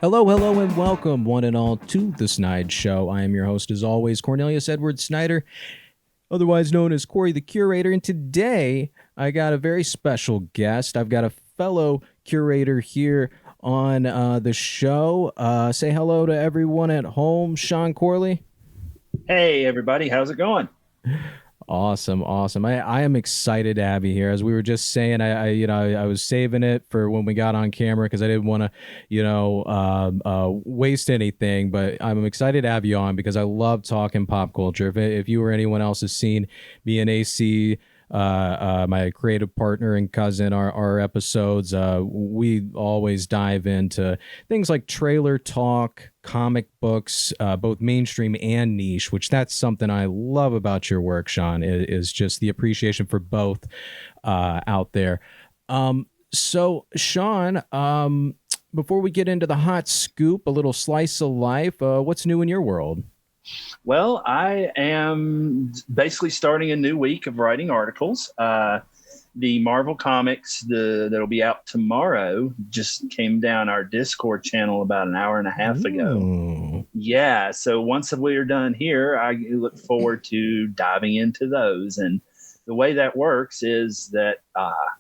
Hello, and welcome, one and all, to the Snide Show. I am your host, as always, Cornelius Edward Snyder, otherwise known as Corey the Curator. And today, I got a very special guest. I've got a fellow curator here on the show. Say hello to everyone at home, Shaun Corley. Hey, everybody. How's it going? Awesome. I am excited to have you here. As we were just saying, I was saving it for when we got on camera because I didn't want to, waste anything. But I'm excited to have you on because I love talking pop culture. If you or anyone else has seen me and AC, my creative partner and cousin, our episodes, we always dive into things like trailer talk, comic books, both mainstream and niche, which that's something I love about your work, Shaun, is just the appreciation for both out there. So Shaun, before we get into the hot scoop, a little slice of life, what's new in your world? Well, I am basically starting a new week of writing articles. The Marvel comics that'll be out tomorrow just came down our Discord channel about an hour and a half ago. Yeah, so once we are done here, I look forward to diving into those. And the way that works is that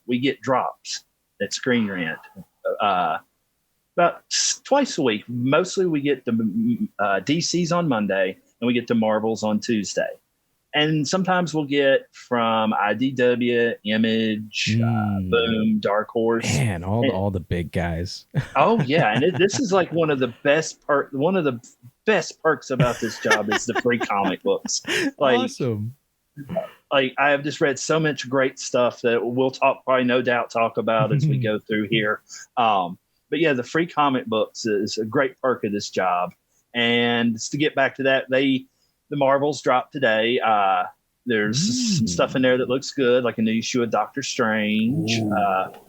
we get drops at Screen Rant about twice a week. Mostly we get the DCs on Monday and we get the Marvels on Tuesday. And sometimes we'll get from IDW, Image, Boom, Dark Horse. Man, all the big guys. Oh yeah, and this is like one of the best perks about this job is the free comic books. Awesome. Like I have just read so much great stuff that we'll talk about as we go through here. But yeah, the free comic books is a great perk of this job. And to get back to that, the Marvels dropped today. There's some stuff in there that looks good, like a new issue of Doctor Strange.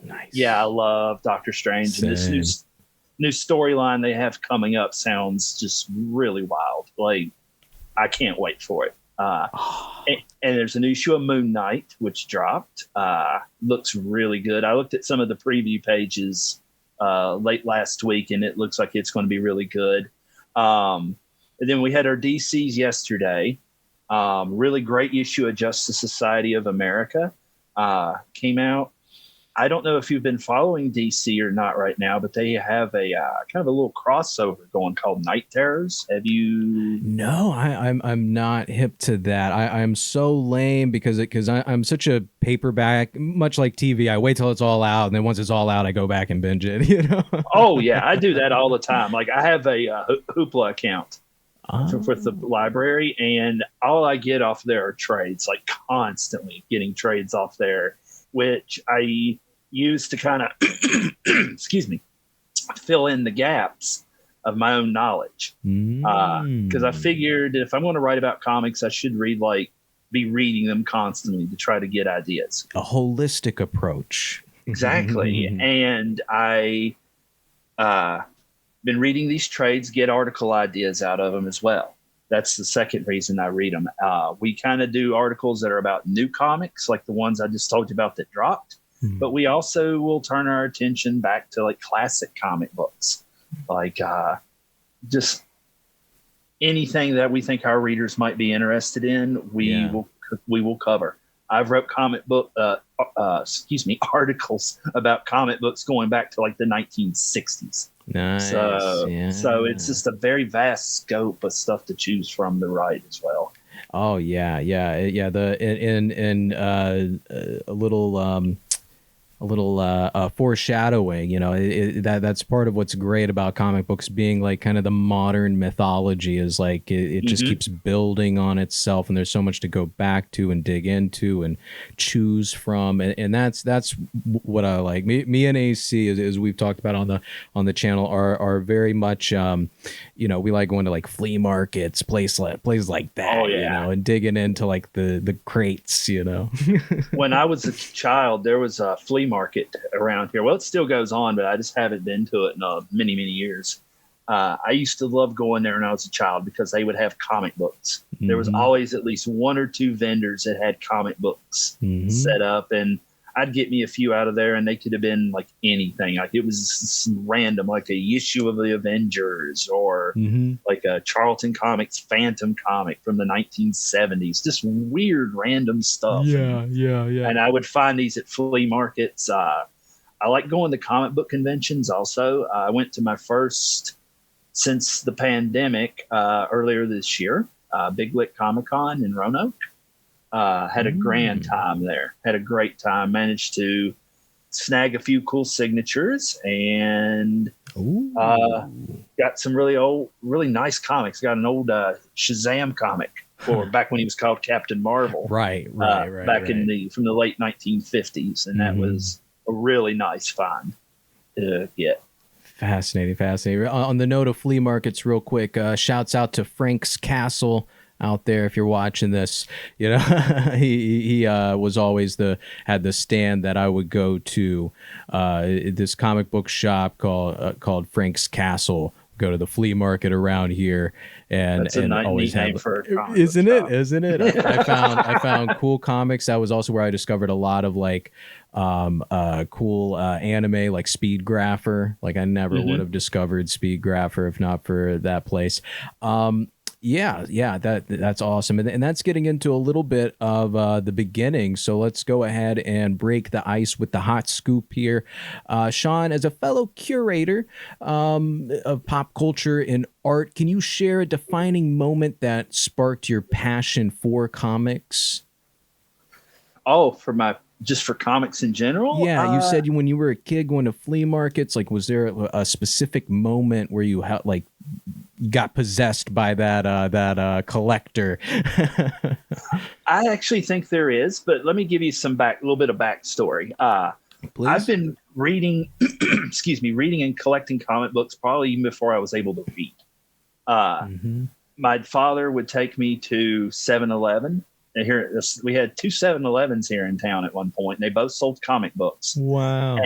Nice. Yeah, I love Doctor Strange. Same. And this new storyline they have coming up sounds just really wild. Like, I can't wait for it. And there's a new issue of Moon Knight, which dropped. Looks really good. I looked at some of the preview pages late last week, and it looks like it's going to be really good. And then we had our DCs yesterday. Really great issue of Justice Society of America came out. I don't know if you've been following DC or not right now, but they have a kind of a little crossover going called Night Terrors. Have you? No, I'm not hip to that. I'm so lame because I'm such a paperback, much like TV. I wait till it's all out, and then once it's all out, I go back and binge it. You know? Oh yeah, I do that all the time. Like I have a Hoopla account with the library, and all I get off there are trades. Like constantly getting trades off there, which I use to kind of excuse me, fill in the gaps of my own knowledge. Because I figured if I'm going to write about comics, I should be reading them constantly to try to get ideas. A holistic approach. Exactly. And I been reading these trades, get article ideas out of them as well. That's the second reason I read them. We kind of do articles that are about new comics, like the ones I just told you about that dropped. But we also will turn our attention back to like classic comic books, like just anything that we think our readers might be interested in. We will cover. I've wrote articles about comic books going back to like the 1960s. Nice. So it's just a very vast scope of stuff to choose from to write as well. Oh yeah. A little foreshadowing, that's part of what's great about comic books being like kind of the modern mythology is like it just keeps building on itself, and there's so much to go back to and dig into and choose from, and that's what I like. Me and AC, as we've talked about on the channel, are very much we like going to like flea markets, places like that, and digging into like the crates. When I was a child, there was a flea flea market around here. Well, it still goes on, but I just haven't been to it in many, many years. I used to love going there when I was a child because they would have comic books. Mm-hmm. There was always at least one or two vendors that had comic books set up, and I'd get me a few out of there, and they could have been like anything. Like it was random, like a issue of the Avengers or like a Charlton Comics Phantom comic from the 1970s. Just weird, random stuff. Yeah. And I would find these at flea markets. I like going to comic book conventions also. I went to my first since the pandemic earlier this year, Big Lick Comic-Con in Roanoke. Had a grand time there. Had a great time. Managed to snag a few cool signatures and got some really nice comics. Got an old Shazam comic for back when he was called Captain Marvel. Right. From the late 1950s, and that was a really nice find to get. Fascinating. On the note of flea markets, real quick, shouts out to Frank's Castle out there. If you're watching this, you know, he was always had the stand that I would go to, this comic book shop called Frank's Castle. Go to the flea market around here, and always have, for a isn't it? I found cool comics. That was also where I discovered a lot of like cool anime like Speed Grapher. Like I never would have discovered Speed Grapher if not for that place. That's awesome. And that's getting into a little bit of the beginning. So let's go ahead and break the ice with the hot scoop here. Shaun, as a fellow curator of pop culture and art, can you share a defining moment that sparked your passion for comics? Oh, just for comics in general? Yeah, you said when you were a kid going to flea markets, like was there a specific moment where you got possessed by that collector? I actually think there is, but let me give you a little bit of backstory. Please? I've been reading, reading and collecting comic books probably even before I was able to read. My father would take me to 7-Eleven. And here we had two 7-Elevens here in town at one point, and they both sold comic books. Wow!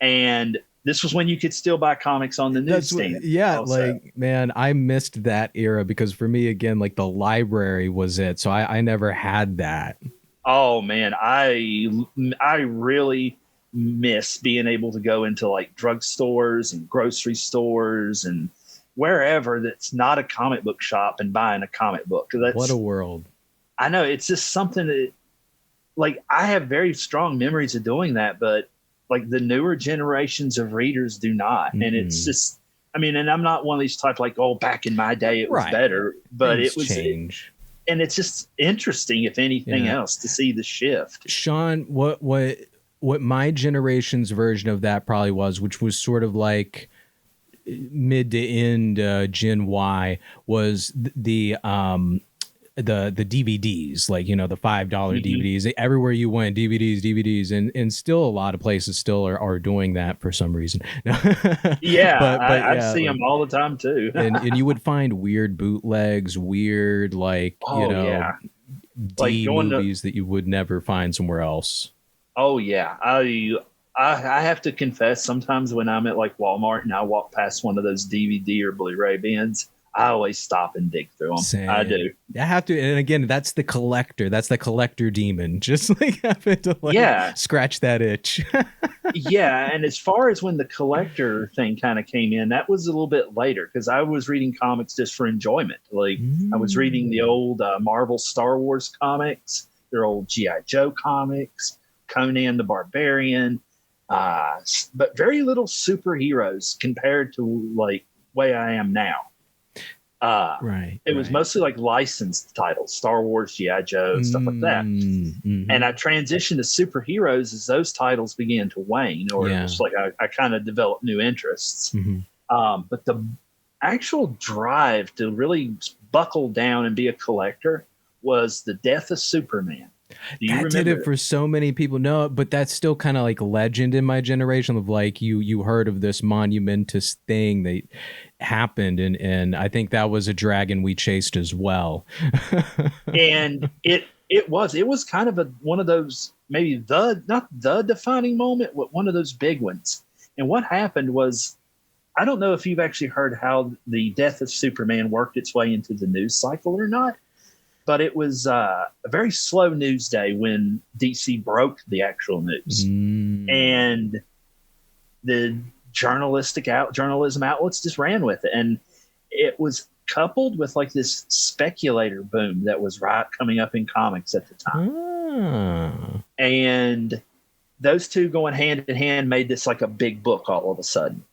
And this was when you could still buy comics on the newsstand. Yeah, also. Like man, I missed that era because for me, again, like the library was it. So I never had that. Oh man, I really miss being able to go into like drugstores and grocery stores and wherever that's not a comic book shop and buying a comic book. What a world. I know, it's just something that, like, I have very strong memories of doing that, but like the newer generations of readers do not. And it's just, I mean, and I'm not one of these type like, oh, back in my day it was better, but it was change. And it's just interesting, if anything else, to see the shift. Shaun, what my generation's version of that probably was, which was sort of like mid to end Gen Y, was the DVDs, like, you know, the $5 DVDs. Everywhere you went, DVDs, and still a lot of places still are doing that for some reason. Yeah, but I see them all the time too. and you would find weird bootlegs, weird D movies that you would never find somewhere else. Oh yeah, I have to confess, sometimes when I'm at like Walmart and I walk past one of those DVD or Blu-ray bins, I always stop and dig through them. Same. I do. I have to, and again, that's the collector. That's the collector demon. Just like having to scratch that itch. Yeah, and as far as when the collector thing kind of came in, that was a little bit later because I was reading comics just for enjoyment. Like I was reading the old Marvel Star Wars comics, their old G.I. Joe comics, Conan the Barbarian, but very little superheroes compared to like way I am now. It was mostly like licensed titles, Star Wars, G.I. Joe, stuff like that. And I transitioned to superheroes as those titles began to wane, or just like I kind of developed new interests. But the actual drive to really buckle down and be a collector was the death of Superman. That did it for so many people. No, but that's still kind of like legend in my generation of like you heard of this monumentous thing that happened, and I think that was a dragon we chased as well. And it It was kind of one of those, maybe not the defining moment, but one of those big ones. And what happened was, I don't know if you've actually heard how the death of Superman worked its way into the news cycle or not, but it was a very slow news day when DC broke the actual news. And the journalism outlets just ran with it. And it was coupled with like this speculator boom that was coming up in comics at the time. And those two going hand in hand made this like a big book all of a sudden.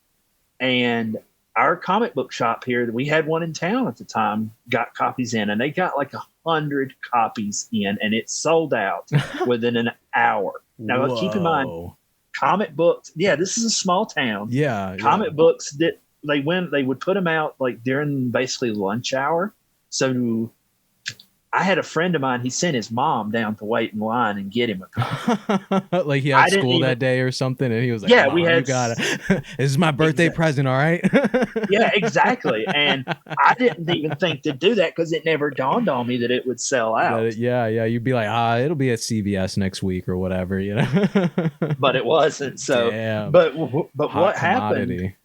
And our comic book shop here, we had one in town at the time, got copies in, and they got like 100 copies in, and it sold out within an hour. Now, keep in mind, comic books, this is a small town. Comic books that they would put them out like during basically lunch hour. So I had a friend of mine, he sent his mom down to wait in line and get him a copy. Like he had school that day or something, and he was like, we had, you got it. This is my birthday present, all right? Yeah, exactly. And I didn't even think to do that because it never dawned on me that it would sell out. You'd be like, it'll be at CVS next week or whatever, you know. But it wasn't. So, damn. but what commodity. happened?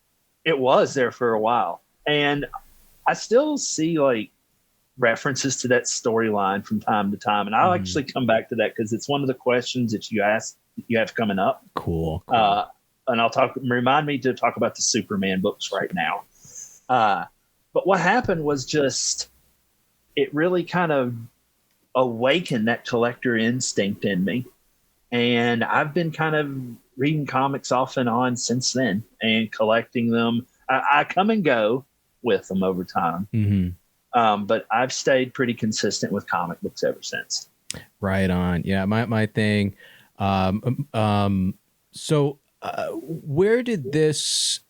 It was there for a while, and I still see like references to that storyline from time to time, and I'll actually come back to that because it's one of the questions that you have coming up. Cool. And remind me to talk about the Superman books right now. But what happened was just, it really kind of awakened that collector instinct in me, and I've been kind of reading comics off and on since then and collecting them. I come and go with them over time. But I've stayed pretty consistent with comic books ever since. Right on. Yeah, my thing. So where did this?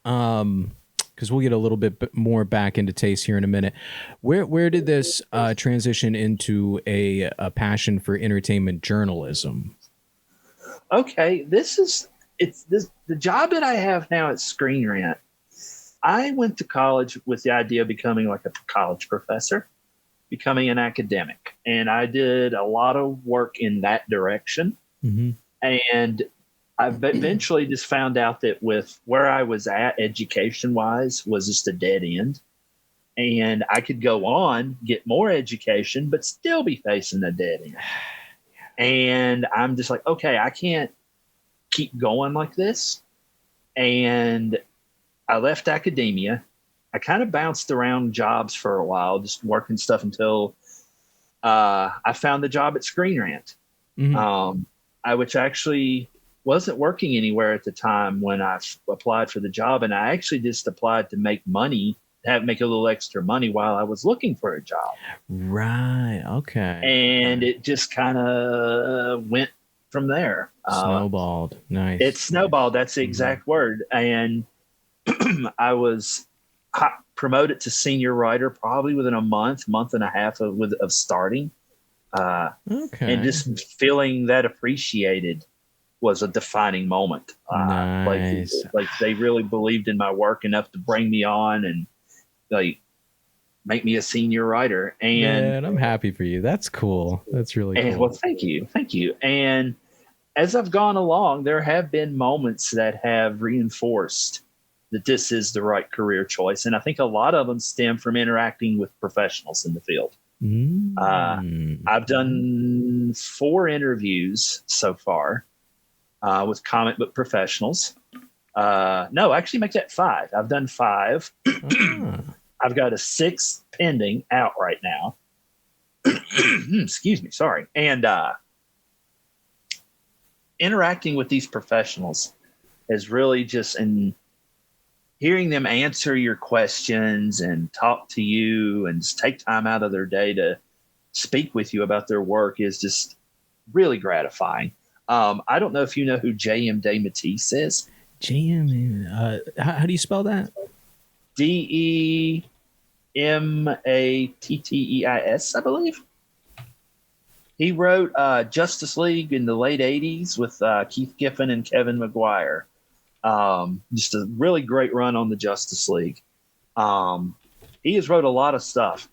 Because we'll get a little bit more back into taste here in a minute. Where did this transition into a passion for entertainment journalism? Okay, the job that I have now at Screen Rant. I went to college with the idea of becoming like a college professor, becoming an academic. And I did a lot of work in that direction. And I've eventually just found out that with where I was at education-wise was just a dead end. And I could go on, get more education, but still be facing a dead end. And I'm just like, okay, I can't keep going like this. And I left academia. I kind of bounced around jobs for a while, just working stuff until I found the job at Screen Rant, which actually wasn't working anywhere at the time when I applied for the job. And I actually just applied to make money, make a little extra money while I was looking for a job. Right. Okay. And it just kind of went from there. Snowballed. Nice. It snowballed. That's the exact word. And I was promoted to senior writer probably within a month and a half of starting. And just feeling that appreciated was a defining moment. Nice. Like they really believed in my work enough to bring me on and like make me a senior writer. And I'm happy for you. That's cool. That's really cool. Well, thank you. And as I've gone along, there have been moments that have reinforced that this is the right career choice. And I think a lot of them stem from interacting with professionals in the field. I've done 4 interviews so far with comic book professionals. No, actually make that 5. I've done 5. I've got a 6th pending out right now. Excuse me. Sorry. And interacting with these professionals is really just, and hearing them answer your questions and talk to you and just take time out of their day to speak with you about their work is just really gratifying. I don't know if you know who J.M. DeMatteis is. J.M. How do you spell that? DeMatteis, I believe. He wrote Justice League in the late 80s with Keith Giffen and Kevin McGuire. Just a really great run on the Justice League. He has wrote a lot of stuff.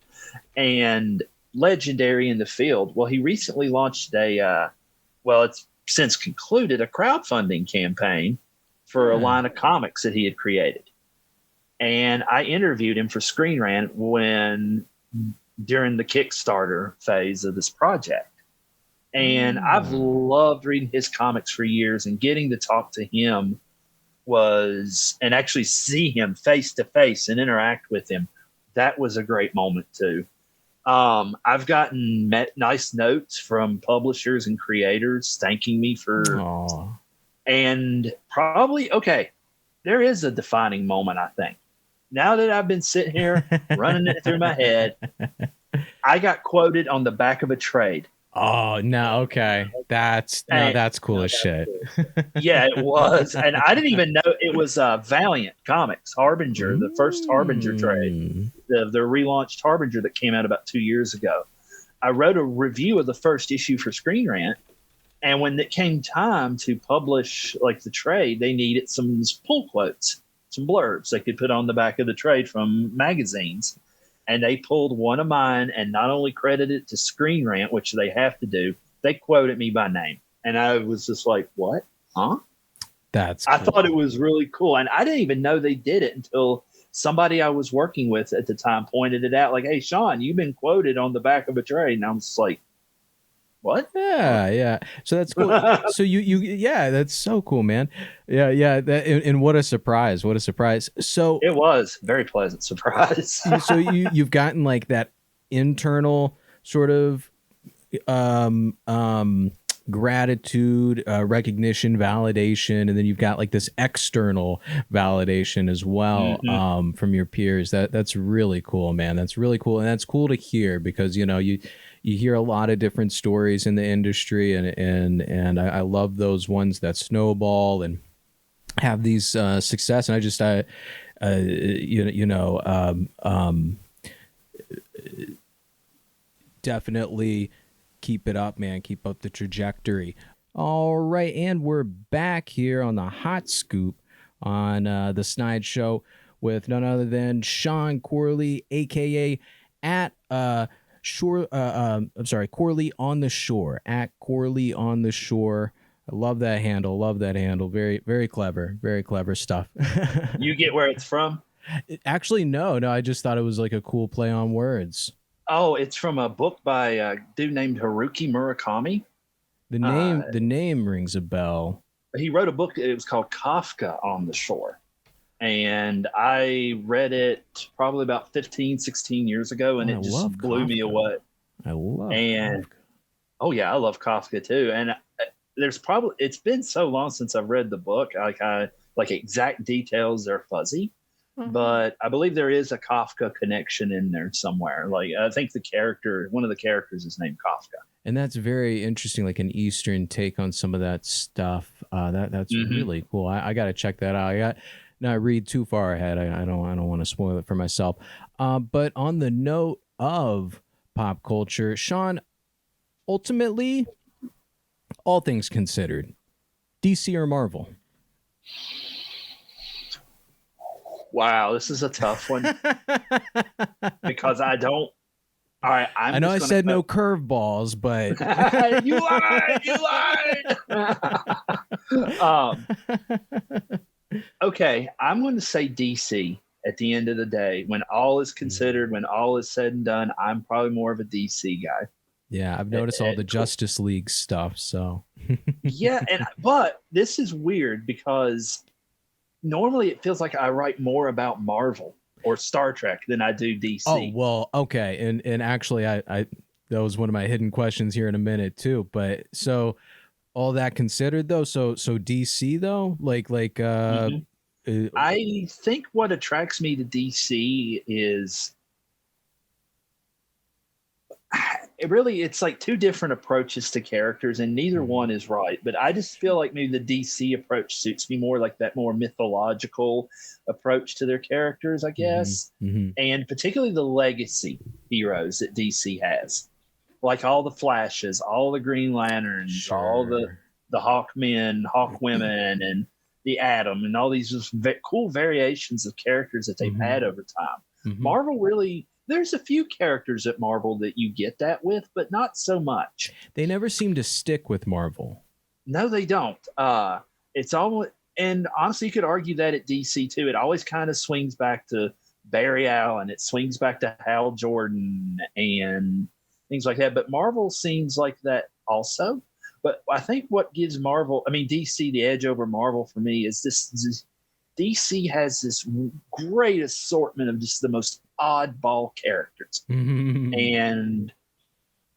And legendary in the field. Well, he recently launched it's since concluded a crowdfunding campaign for a line of comics that he had created. And I interviewed him for Screen Rant during the Kickstarter phase of this project. And I've loved reading his comics for years, and getting to talk to him and actually see him face to face and interact with him. That was a great moment too. I've gotten nice notes from publishers and creators thanking me for, and probably, there is a defining moment, I think. Now that I've been sitting here running it through my head, I got quoted on the back of a trade. Oh, no. Okay. That's cool as shit. Yeah, it was. And I didn't even know it was Valiant Comics, Harbinger, the first Harbinger trade, the relaunched Harbinger that came out about 2 years ago. I wrote a review of the first issue for Screen Rant. And when it came time to publish the trade, they needed some pull quotes, some blurbs they could put on the back of the trade from magazines. And they pulled one of mine and not only credited it to Screen Rant, which they have to do, they quoted me by name. And I was just like, what? Huh? That's cool. I thought it was really cool. And I didn't even know they did it until somebody I was working with at the time pointed it out. Like, hey, Shaun, you've been quoted on the back of a trade. And I was like, what? Yeah. So that's cool. So that's so cool, man. Yeah. And what a surprise. So it was a very pleasant surprise. So you've gotten that internal sort of gratitude, recognition, validation, and then you've got this external validation as well, from your peers. That's really cool, man. That's really cool. And that's cool to hear, because you hear a lot of different stories in the industry, and I love those ones that snowball and have these success. And definitely keep it up, man. Keep up the trajectory. All right, and we're back here on the Hot Scoop on the Snide Show with none other than Shaun Corley, AKA at Corley on the Shore, at Corley on the Shore. I love that handle. Very, very clever. Very clever stuff. You get where it's from? Actually, no. I just thought it was a cool play on words. Oh, it's from a book by a dude named Haruki Murakami. The name rings a bell. He wrote a book. It was called Kafka on the Shore. And I read it probably about 15, 16 years ago, and it just blew me away. I love Kafka. Oh yeah, I love Kafka too. And it's been so long since I've read the book. Exact details are fuzzy, but I believe there is a Kafka connection in there somewhere. I think one of the characters is named Kafka. And that's very interesting, an Eastern take on some of that stuff. That's really cool. I got to check that out. Not read too far ahead. I don't want to spoil it for myself. But on the note of pop culture, Shaun, ultimately, all things considered, DC or Marvel? Wow, this is a tough one because I don't. All right, I know I said no curveballs, but you lied. Okay, I'm going to say DC at the end of the day. When all is considered, when all is said and done, I'm probably more of a DC guy. Yeah, I've noticed all the Justice League stuff. So yeah, but this is weird because normally it feels like I write more about Marvel or Star Trek than I do DC. Oh, well, okay. And actually, I that was one of my hidden questions here in a minute too. But so all that considered though, so DC though, I think what attracts me to DC is it's two different approaches to characters, and neither one is right. But I just feel like maybe the DC approach suits me more, that more mythological approach to their characters, I guess. And particularly the legacy heroes that DC has, like all the Flashes, all the Green Lanterns, all the Hawkmen, Hawkwomen, and the Atom, and all these just cool variations of characters that they've had over time. Marvel really, There's a few characters at Marvel that you get that with, but not so much. They never seem to stick with Marvel. No, they don't. It's almost, and honestly, you could argue that at DC too. It always kind of swings back to Barry Allen. It swings back to Hal Jordan and things like that. But Marvel seems like that also. But I think what gives DC the edge over Marvel for me is this DC has this great assortment of just the most oddball characters. And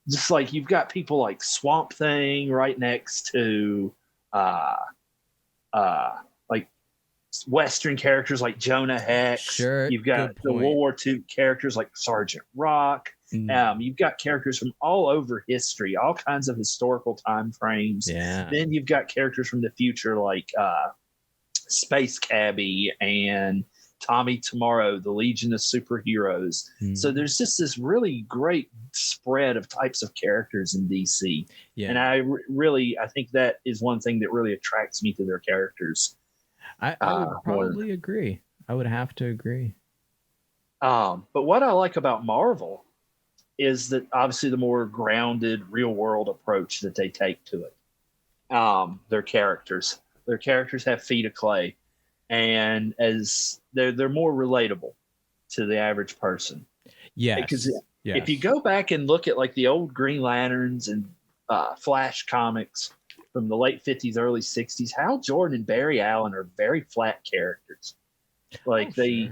just like you've got people like Swamp Thing right next to like Western characters like Jonah Hex. Sure, you've got the World War II characters like Sergeant Rock. You've got characters from all over history, all kinds of historical time frames. Yeah. Then you've got characters from the future like Space Cabbie and Tommy Tomorrow, the Legion of Superheroes. So there's just this really great spread of types of characters in DC. Yeah. And I think that is one thing that really attracts me to their characters. I would probably agree. I would have to agree. But what I like about Marvel is that obviously the more grounded real world approach that they take to it. Their characters have feet of clay, and as they're more relatable to the average person. Yeah, because if you go back and look at like the old Green Lanterns and Flash comics from the late 50s, early 60s, Hal Jordan and Barry Allen are very flat characters. Like they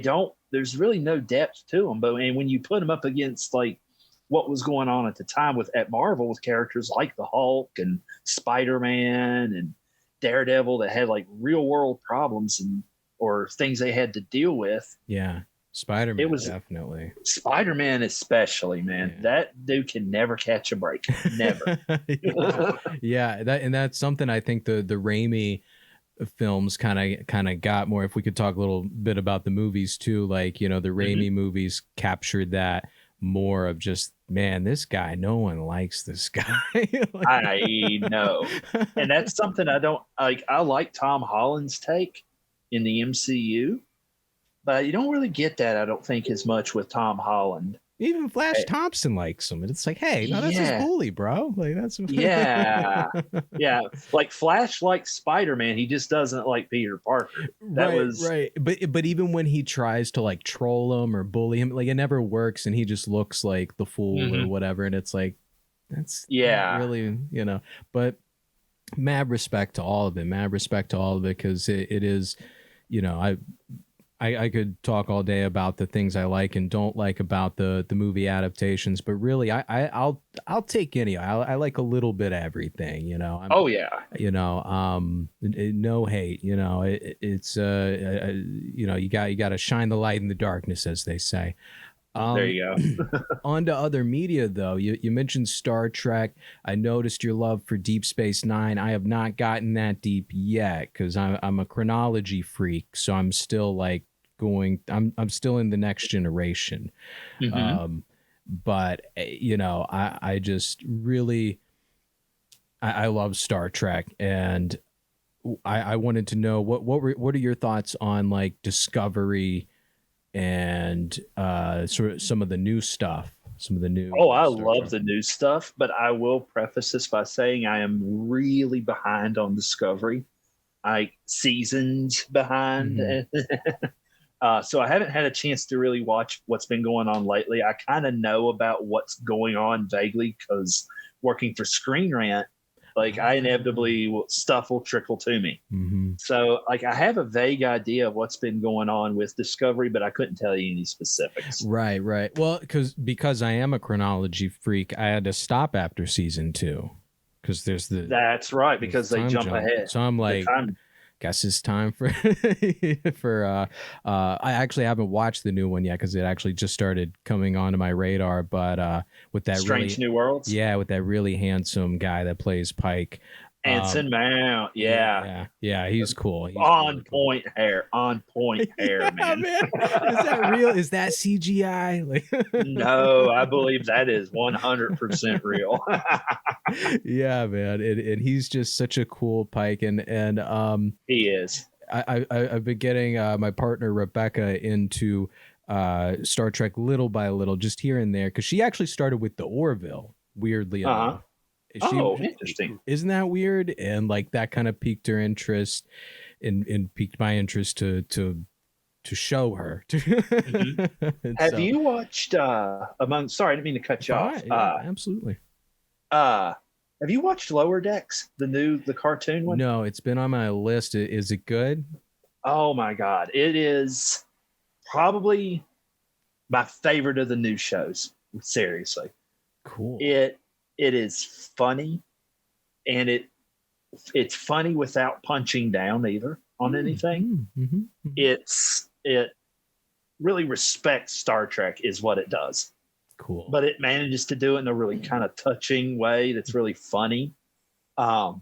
don't. There's really no depth to them. And when you put them up against like what was going on at the time at Marvel with characters like the Hulk and Spider-Man and Daredevil that had like real world problems or things they had to deal with. Yeah. Spider-Man, it was definitely. Spider-Man especially, man. Yeah. That dude can never catch a break. Never. Yeah, that's something I think the Raimi films kind of got more. If we could talk a little bit about the movies too, like, you know, the Raimi movies captured that more of just, man, this guy, no one likes this guy. Like, I know. And that's something I don't like. I like Tom Holland's take in the MCU, but you don't really get that, I don't think, as much with Tom Holland. Even Flash Thompson likes him, and it's like, hey, no, that's his bully, bro. Like that's yeah. Like Flash likes Spider-Man, he just doesn't like Peter Parker. Right. But even when he tries to like troll him or bully him, like it never works, and he just looks like the fool or whatever, and it's like that's not really, you know. But mad respect to all of it, because it is, you know, I could talk all day about the things I like and don't like about the movie adaptations, but really I'll take any. I like a little bit of everything, you know. You know, no hate, you know. It's you know, you got to shine the light in the darkness, as they say. There you go. On to other media, though. You mentioned Star Trek. I noticed your love for Deep Space Nine. I have not gotten that deep yet because I'm a chronology freak, so I'm still like I'm still in the next generation. But you know, I just really I love Star Trek, and I wanted to know what are your thoughts on like Discovery and sort of some of the new stuff, I love the new stuff, but I will preface this by saying I am really behind on Discovery, seasons behind. So I haven't had a chance to really watch what's been going on lately. I kind of know about what's going on vaguely because working for Screen Rant, like I inevitably stuff will trickle to me. So like I have a vague idea of what's been going on with Discovery, but I couldn't tell you any specifics. Right. Well, because I am a chronology freak, I had to stop after season 2 because that's right, because they jump ahead. So I'm like, guess it's time for I actually haven't watched the new one yet because it actually just started coming onto my radar, but with that Strange New Worlds, with that really handsome guy that plays Pike, Anson Mount, he's cool. He's on point hair, man. Is that real? Is that CGI? Like, no, I believe that is 100% real. Yeah, man, and he's just such a cool Pike, and he is. I've been getting my partner Rebecca into Star Trek little by little, just here and there, because she actually started with the Orville, weirdly enough. Oh, interesting. Isn't that weird? And like that kind of piqued her interest and piqued my interest to show her. Have you watched sorry, I didn't mean to cut you off. Yeah, absolutely. Have you watched Lower Decks, the cartoon one? No, it's been on my list. Is it good? Oh my God. It is probably my favorite of the new shows. Seriously. Cool. It is funny, and it's funny without punching down either on anything. It really respects Star Trek is what it does. Cool. But it manages to do it in a really kind of touching way that's really funny. And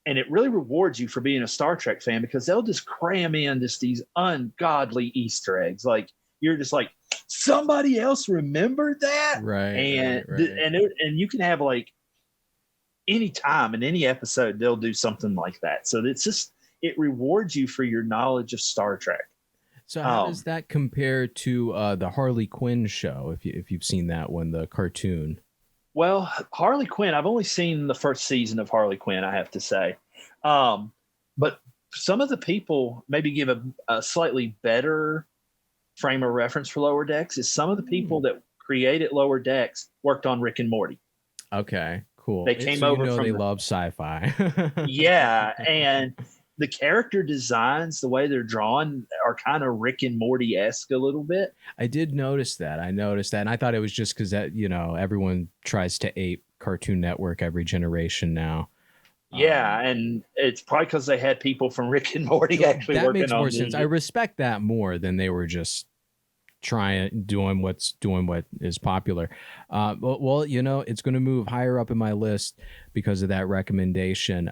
it really rewards you for being a Star Trek fan, because they'll just cram in just these ungodly Easter eggs. Like, you're just like, somebody else remembered that? Right. And right. and you can have like any time in any episode, they'll do something like that. So it's just, it rewards you for your knowledge of Star Trek. So how does that compare to the Harley Quinn show, if you've seen that one, the cartoon? Well, Harley Quinn, I've only seen the first season of Harley Quinn, I have to say. But some of the people maybe give a slightly better frame of reference for Lower Decks is some of the people that created Lower Decks worked on Rick and Morty. Okay, cool. They came over from they love sci-fi. Yeah, and the character designs, the way they're drawn, are kind of Rick and Morty-esque a little bit. I did notice that. And I thought it was just because that, everyone tries to ape Cartoon Network every generation now. Yeah, and it's probably because they had people from Rick and Morty actually working on it. That makes more sense. I respect that more than they were just doing what is popular. Well, it's going to move higher up in my list because of that recommendation.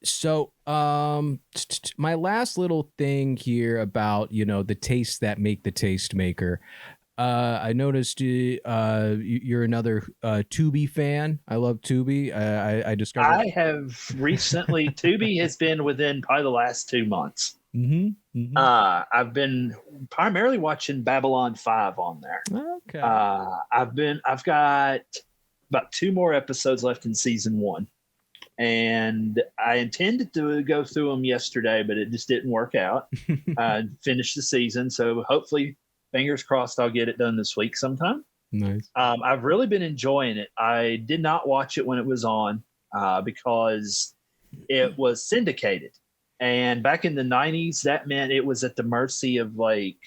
So my last little thing here about, the tastes that make the taste maker. I noticed you're another Tubi fan. I love Tubi. I discovered. I have recently, Tubi has been within probably the last 2 months. I've been primarily watching Babylon 5 on there. Okay. I've got about 2 more episodes left in season 1. And I intended to go through them yesterday, but it just didn't work out. Finish the season. So hopefully, fingers crossed, I'll get it done this week sometime. Nice. I've really been enjoying it. I did not watch it when it was on because it was syndicated. And back in the 90s, that meant it was at the mercy of like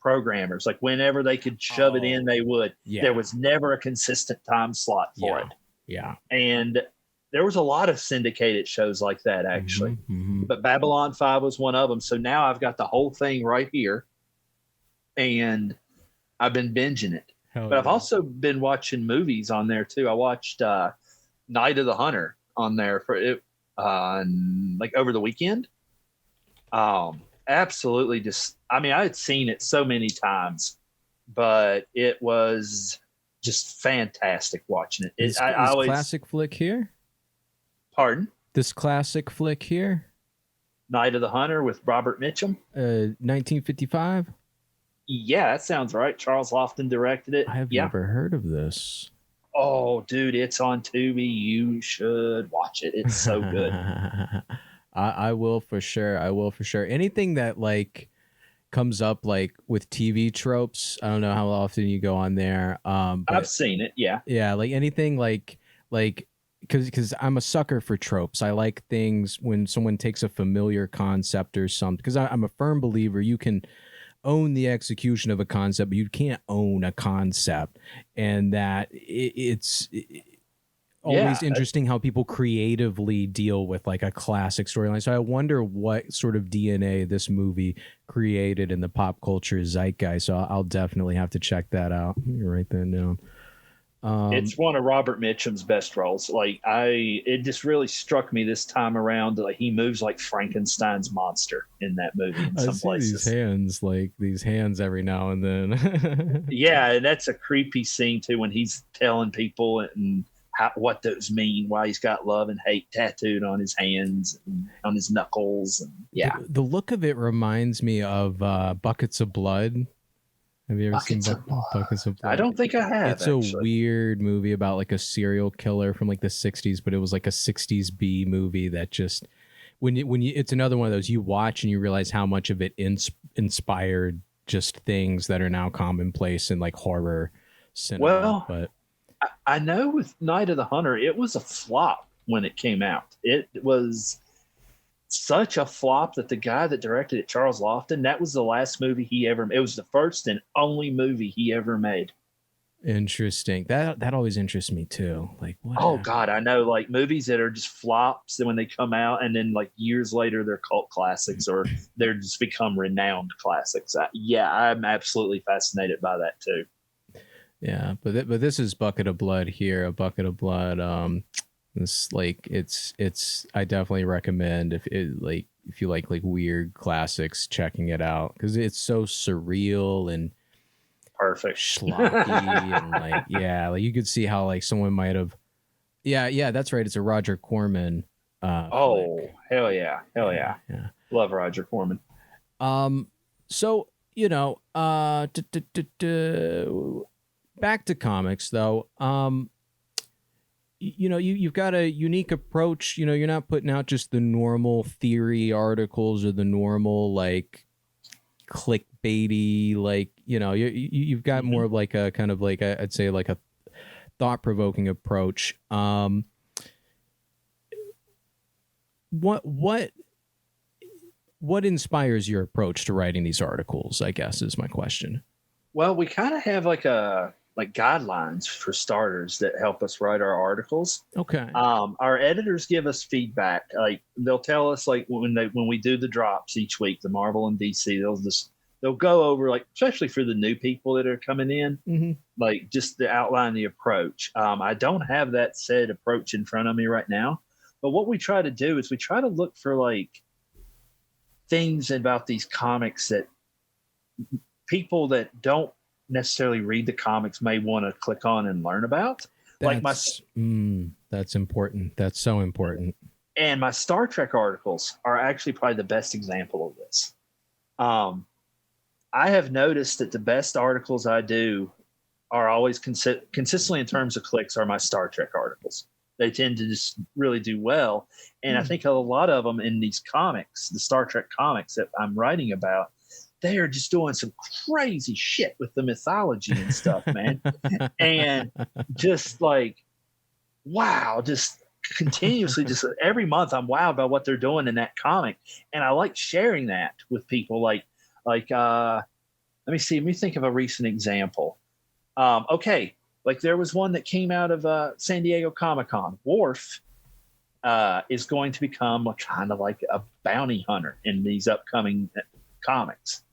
programmers. Like whenever they could shove it in, they would. Yeah. There was never a consistent time slot for it. Yeah. And there was a lot of syndicated shows like that, actually. But Babylon 5 was one of them. So now I've got the whole thing right here, and I've been binging it. But I've also been watching movies on there, too. I watched Night of the Hunter on there for it, like over the weekend. Absolutely just, I had seen it so many times, but it was just fantastic watching it. This classic flick here? Pardon? This classic flick here? Night of the Hunter with Robert Mitchum. 1955? Yeah, that sounds right. Charles Lofton directed it. I've never heard of this. Oh, dude, it's on Tubi. You should watch it. It's so good. I will for sure. Anything that like comes up like with TV tropes. I don't know how often you go on there. But I've seen it. Yeah. Yeah. Like anything like because I'm a sucker for tropes. I like things when someone takes a familiar concept or something, because I'm a firm believer you can own the execution of a concept, but you can't own a concept. And that it's always interesting how people creatively deal with like a classic storyline. So I wonder what sort of DNA this movie created in the pop culture zeitgeist. So I'll definitely have to check that out. Let me write that down. It's one of Robert Mitchum's best roles. Like it just really struck me this time around that like, he moves like Frankenstein's monster in that movie in some places. These hands every now and then. Yeah, and that's a creepy scene too when he's telling people and what those mean, why he's got love and hate tattooed on his hands and on his knuckles. And yeah, the look of it reminds me of Buckets of Blood Have you ever Buckets seen of Blood. Buckets of Blood? I don't think I have. It's actually. a weird movie about like a serial killer from like the 60s, but it was like a 60s B movie that just when you it's another one of those you watch and you realize how much of it inspired just things that are now commonplace in like horror cinema. Well, but I know with Night of the Hunter, it was a flop when it came out. It was such a flop that the guy that directed it, Charles Lofton, that was the last movie he ever made. It was the first and only movie he ever made. Interesting. That always interests me too. Like what? Oh God, I know, like movies that are just flops when they come out, and then like years later they're cult classics or they're just become renowned classics. I'm absolutely fascinated by that too. Yeah, but this is Bucket of Blood here. A Bucket of Blood. It's like it's. I definitely recommend if you like weird classics, checking it out because it's so surreal and perfect, schlocky and like like you could see how like someone might have. Yeah, that's right. It's a Roger Corman. Flick. Hell yeah. Love Roger Corman. So back to comics though. You've got a unique approach. You're not putting out just the normal theory articles or the normal like clickbaity, like you've got more of like a kind of like I'd say like a thought-provoking approach. What inspires your approach to writing these articles, I guess, is my question. Well, we kind of have like guidelines for starters that help us write our articles. Okay. Our editors give us feedback. Like they'll tell us like when we do the drops each week, the Marvel and DC, they'll go over like, especially for the new people that are coming in, like just to outline the approach. I don't have that said approach in front of me right now, but what we try to do is we try to look for like things about these comics that people that don't necessarily read the comics may want to click on and learn about. That's important. That's so important. And my Star Trek articles are actually probably the best example of this. I have noticed that the best articles I do are always consistently in terms of clicks are my Star Trek articles. They tend to just really do well. And I think a lot of them in these comics, the Star Trek comics that I'm writing about, they are just doing some crazy shit with the mythology and stuff, man. And just like, wow, just continuously, just every month I'm wowed by what they're doing in that comic. And I like sharing that with people. Let me think of a recent example. Okay. Like there was one that came out of San Diego Comic-Con. Worf is going to become kind of like a bounty hunter in these upcoming comics.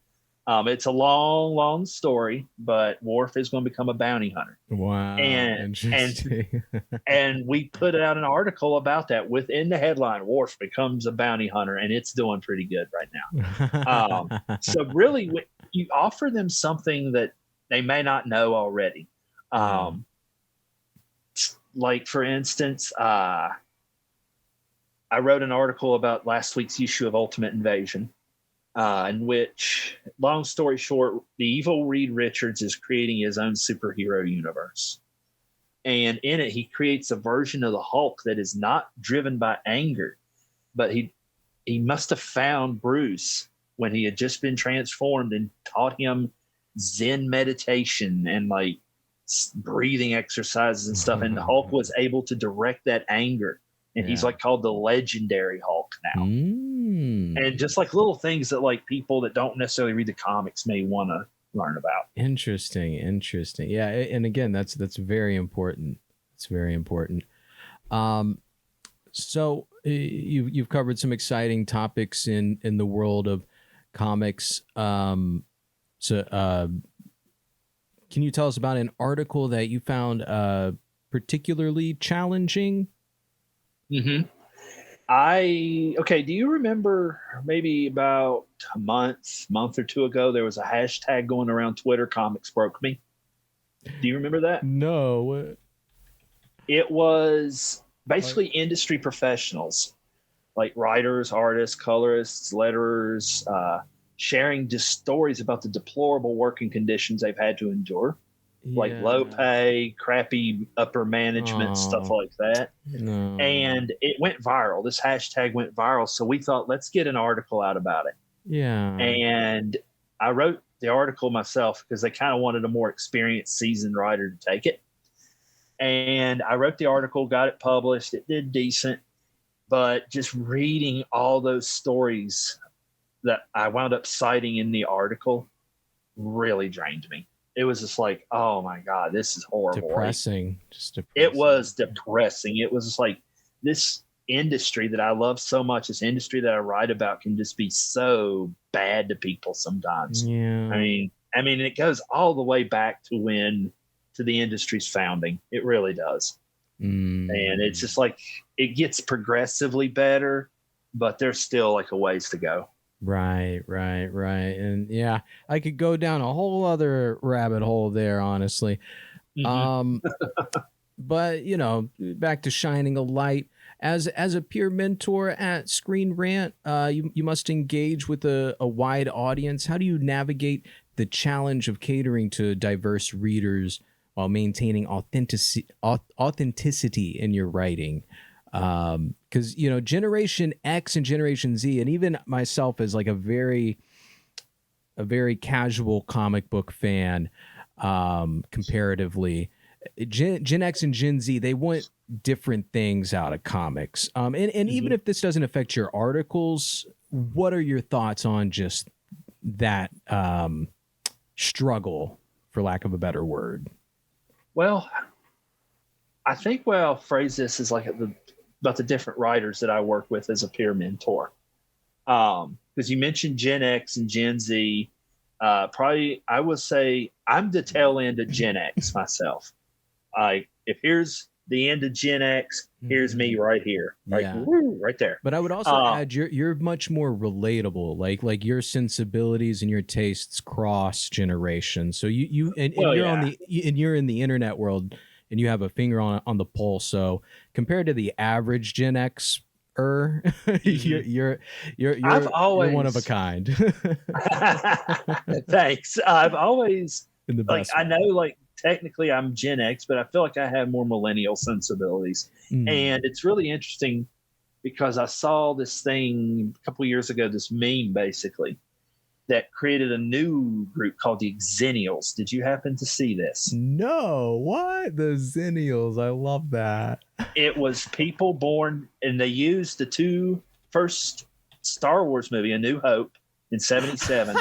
It's a long, long story, but Worf is going to become a bounty hunter. Wow. Interesting. And we put out an article about that within the headline, Worf becomes a bounty hunter, and it's doing pretty good right now. So really, you offer them something that they may not know already. Like, for instance, I wrote an article about last week's issue of Ultimate Invasion. In which, long story short, the evil Reed Richards is creating his own superhero universe. And in it, he creates a version of the Hulk that is not driven by anger, but he must have found Bruce when he had just been transformed and taught him Zen meditation and like breathing exercises and stuff. And the Hulk was able to direct that anger. And he's like called the legendary Hulk now. And just like little things that like people that don't necessarily read the comics may want to learn about. Interesting. Yeah. And again, that's very important. It's very important. So you've covered some exciting topics in the world of comics. Can you tell us about an article that you found particularly challenging? Do you remember maybe about a month or two ago, there was a hashtag going around Twitter, comics broke me? Do you remember that? No. It was basically industry professionals, like writers, artists, colorists, letterers, sharing just stories about the deplorable working conditions they've had to endure, like low pay, crappy upper management, stuff like that. No. And it went viral. This hashtag went viral. So we thought, let's get an article out about it. Yeah. And I wrote the article myself because they kind of wanted a more experienced, seasoned writer to take it. And I wrote the article, got it published. It did decent. But just reading all those stories that I wound up citing in the article really drained me. It was just like, oh my God, this is horrible. Depressing. Just depressing. It was depressing. It was just like, this industry that I love so much, this industry that I write about, can just be so bad to people sometimes. Yeah. I mean, it goes all the way back to the industry's founding. It really does. And it's just like, it gets progressively better, but there's still like a ways to go. Right. And yeah, I could go down a whole other rabbit hole there, honestly. But you know, back to shining a light as a peer mentor at Screen Rant, you must engage with a wide audience. How do you navigate the challenge of catering to diverse readers while maintaining authenticity in your writing? Because you know, Generation X and Generation Z, and even myself as like a very casual comic book fan, comparatively, Gen X and Gen Z, they want different things out of comics. And even if this doesn't affect your articles, what are your thoughts on just that struggle, for lack of a better word? Well, I think what I'll phrase this is like about the different writers that I work with as a peer mentor. Because you mentioned Gen X and Gen Z. Probably I would say I'm the tail end of Gen X myself. If here's the end of Gen X, here's me right here, right there. But I would also add you're much more relatable. Like your sensibilities and your tastes cross generations. So you're in the internet world and you have a finger on the pulse. So compared to the average Gen X, you're one of a kind. Thanks. I've always in the best way. I know technically I'm Gen X, but I feel like I have more millennial sensibilities. And it's really interesting because I saw this thing a couple of years ago, this meme basically that created a new group called the Xennials. Did you happen to see this? No. What? The Xennials. I love that. It was people born, and they used the two first Star Wars movie, A New Hope in 1977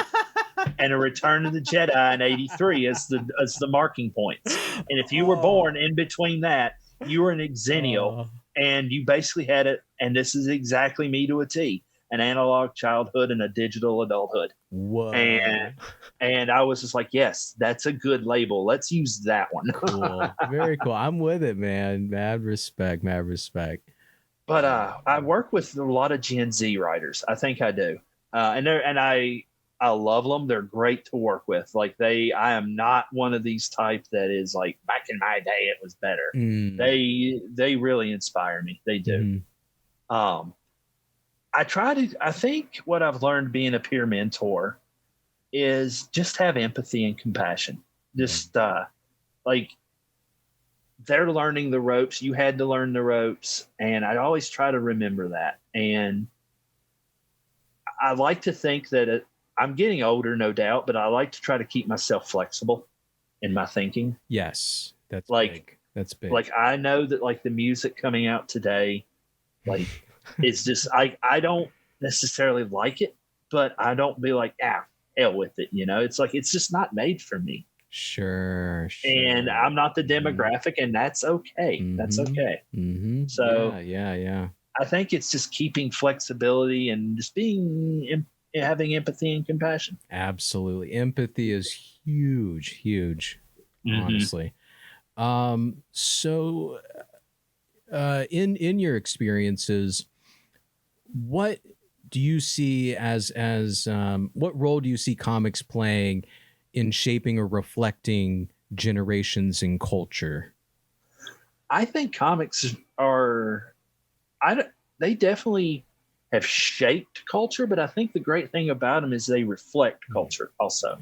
and A Return of the Jedi in 1983 as the marking points. And if you were born in between that, you were an Xennial, and you basically had it. And this is exactly me to a T. An analog childhood and a digital adulthood. Whoa. And I was just like, yes, that's a good label. Let's use that one. Cool. Very cool. I'm with it, man. Mad respect. But I work with a lot of Gen Z writers. I think I do. And I love them. They're great to work with. I am not one of these type that is like, back in my day, it was better. They really inspire me. They do. I think what I've learned being a peer mentor is just have empathy and compassion. Just they're learning the ropes. You had to learn the ropes. And I always try to remember that. And I like to think that I'm getting older, no doubt, but I like to try to keep myself flexible in my thinking. Yes. That's big. That's big. I know that the music coming out today, it's just, I don't necessarily like it, but I don't be like, hell with it. It's just not made for me. Sure. And I'm not the demographic, and that's okay. That's okay. So yeah. I think it's just keeping flexibility and just having empathy and compassion. Absolutely. Empathy is huge, honestly. So in your experiences, what do you see as what role do you see comics playing in shaping or reflecting generations in culture? I think comics they definitely have shaped culture, but I think the great thing about them is they reflect culture also.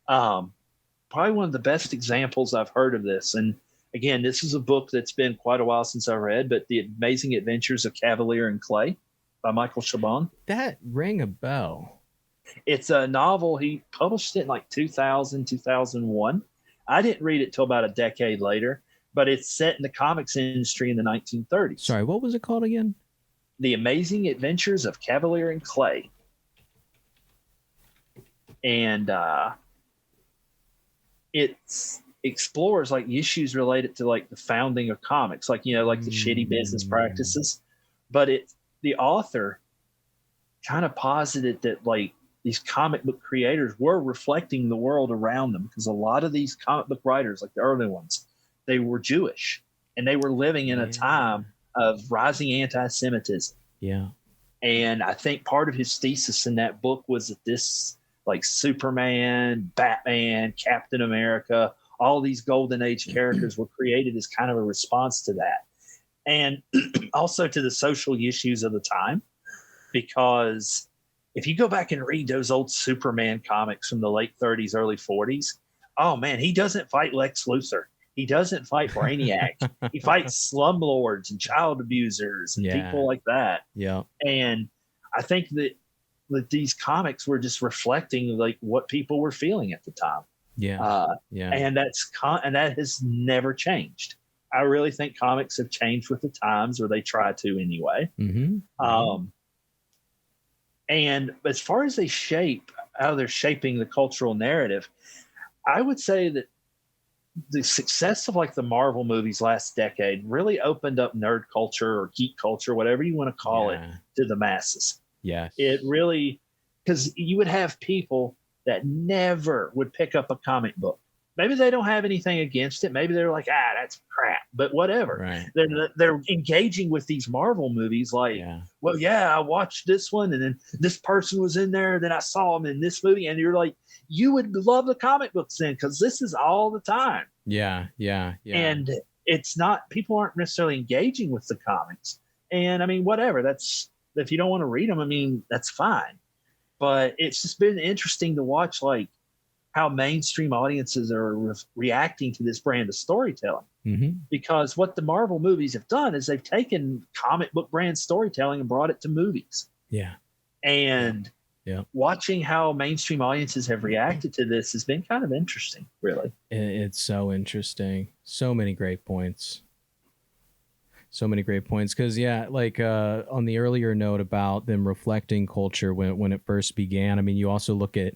Probably one of the best examples I've heard of this. And again, this is a book that's been quite a while since I read, but The Amazing Adventures of Cavalier and Clay by Michael Chabon. That rang a bell. It's a novel. He published it in like 2000, 2001. I didn't read it till about a decade later, but it's set in the comics industry in the 1930s. Sorry, what was it called again? The Amazing Adventures of Cavalier and Clay. And it explores like issues related to like the founding of comics, like, you know, like the shitty business practices. But the author kind of posited that like these comic book creators were reflecting the world around them, because a lot of these comic book writers, like the early ones, they were Jewish and they were living in a time of rising anti-Semitism. Yeah. And I think part of his thesis in that book was that this, like Superman, Batman, Captain America, all these golden age characters were created as kind of a response to that. And also to the social issues of the time, because if you go back and read those old Superman comics from the late 30s, early 40s, oh man, he doesn't fight Lex Luthor. He doesn't fight Brainiac. He fights slumlords and child abusers and people like that. Yeah. And I think that these comics were just reflecting like what people were feeling at the time. Yeah. And that has never changed. I really think comics have changed with the times, or they try to anyway. And as far as how they're shaping the cultural narrative, I would say that the success of like the Marvel movies last decade really opened up nerd culture or geek culture, whatever you want to call it, to the masses. Yeah. It really, because you would have people that never would pick up a comic book. Maybe they don't have anything against it. Maybe they're like, that's crap, but whatever. Right. They're engaging with these Marvel movies like, well, I watched this one and then this person was in there. Then I saw him in this movie. And you're like, you would love the comic books then, because this is all the time. Yeah. And it's not, people aren't necessarily engaging with the comics. And I mean, whatever, if you don't want to read them, I mean, that's fine. But it's just been interesting to watch like how mainstream audiences are reacting to this brand of storytelling. Because what the Marvel movies have done is they've taken comic book brand storytelling and brought it to movies. And watching how mainstream audiences have reacted to this has been kind of interesting, really. It's so interesting. So many great points. Because like on the earlier note about them reflecting culture when it first began, I mean, you also look at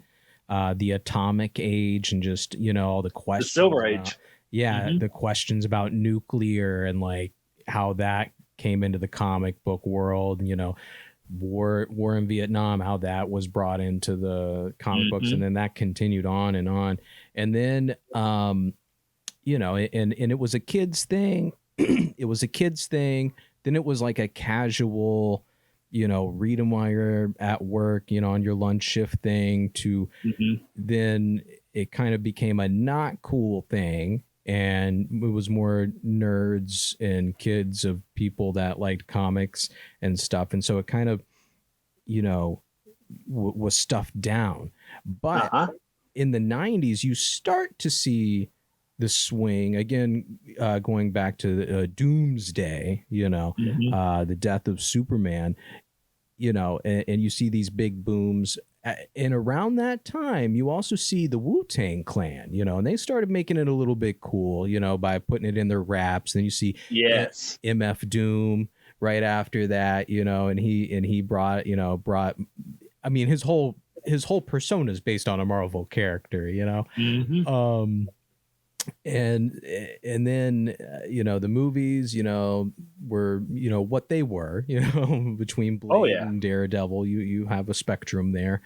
the atomic age and just, you know, all the questions. The Silver Age. The questions about nuclear and like how that came into the comic book world, and, you know, war in Vietnam, how that was brought into the comic books, and then that continued on. And then, you know, and it was a kid's thing. Then it was like a casual, you know, read 'em while you're at work, you know, on your lunch shift thing, to then it kind of became a not cool thing. And it was more nerds and kids of people that liked comics and stuff. And so it kind of, you know, was stuffed down. But in the 90s, you start to see the swing again, going back to Doomsday, you know, the death of Superman, you know, and you see these big booms. And around that time, you also see the Wu-Tang Clan, you know, and they started making it a little bit cool, you know, by putting it in their raps. Then you see MF Doom right after that, you know, and he brought, I mean, his whole persona is based on a Marvel character, you know. And then you know, the movies, you know, were, you know, what they were, you know, between Blade and Daredevil, you have a spectrum there.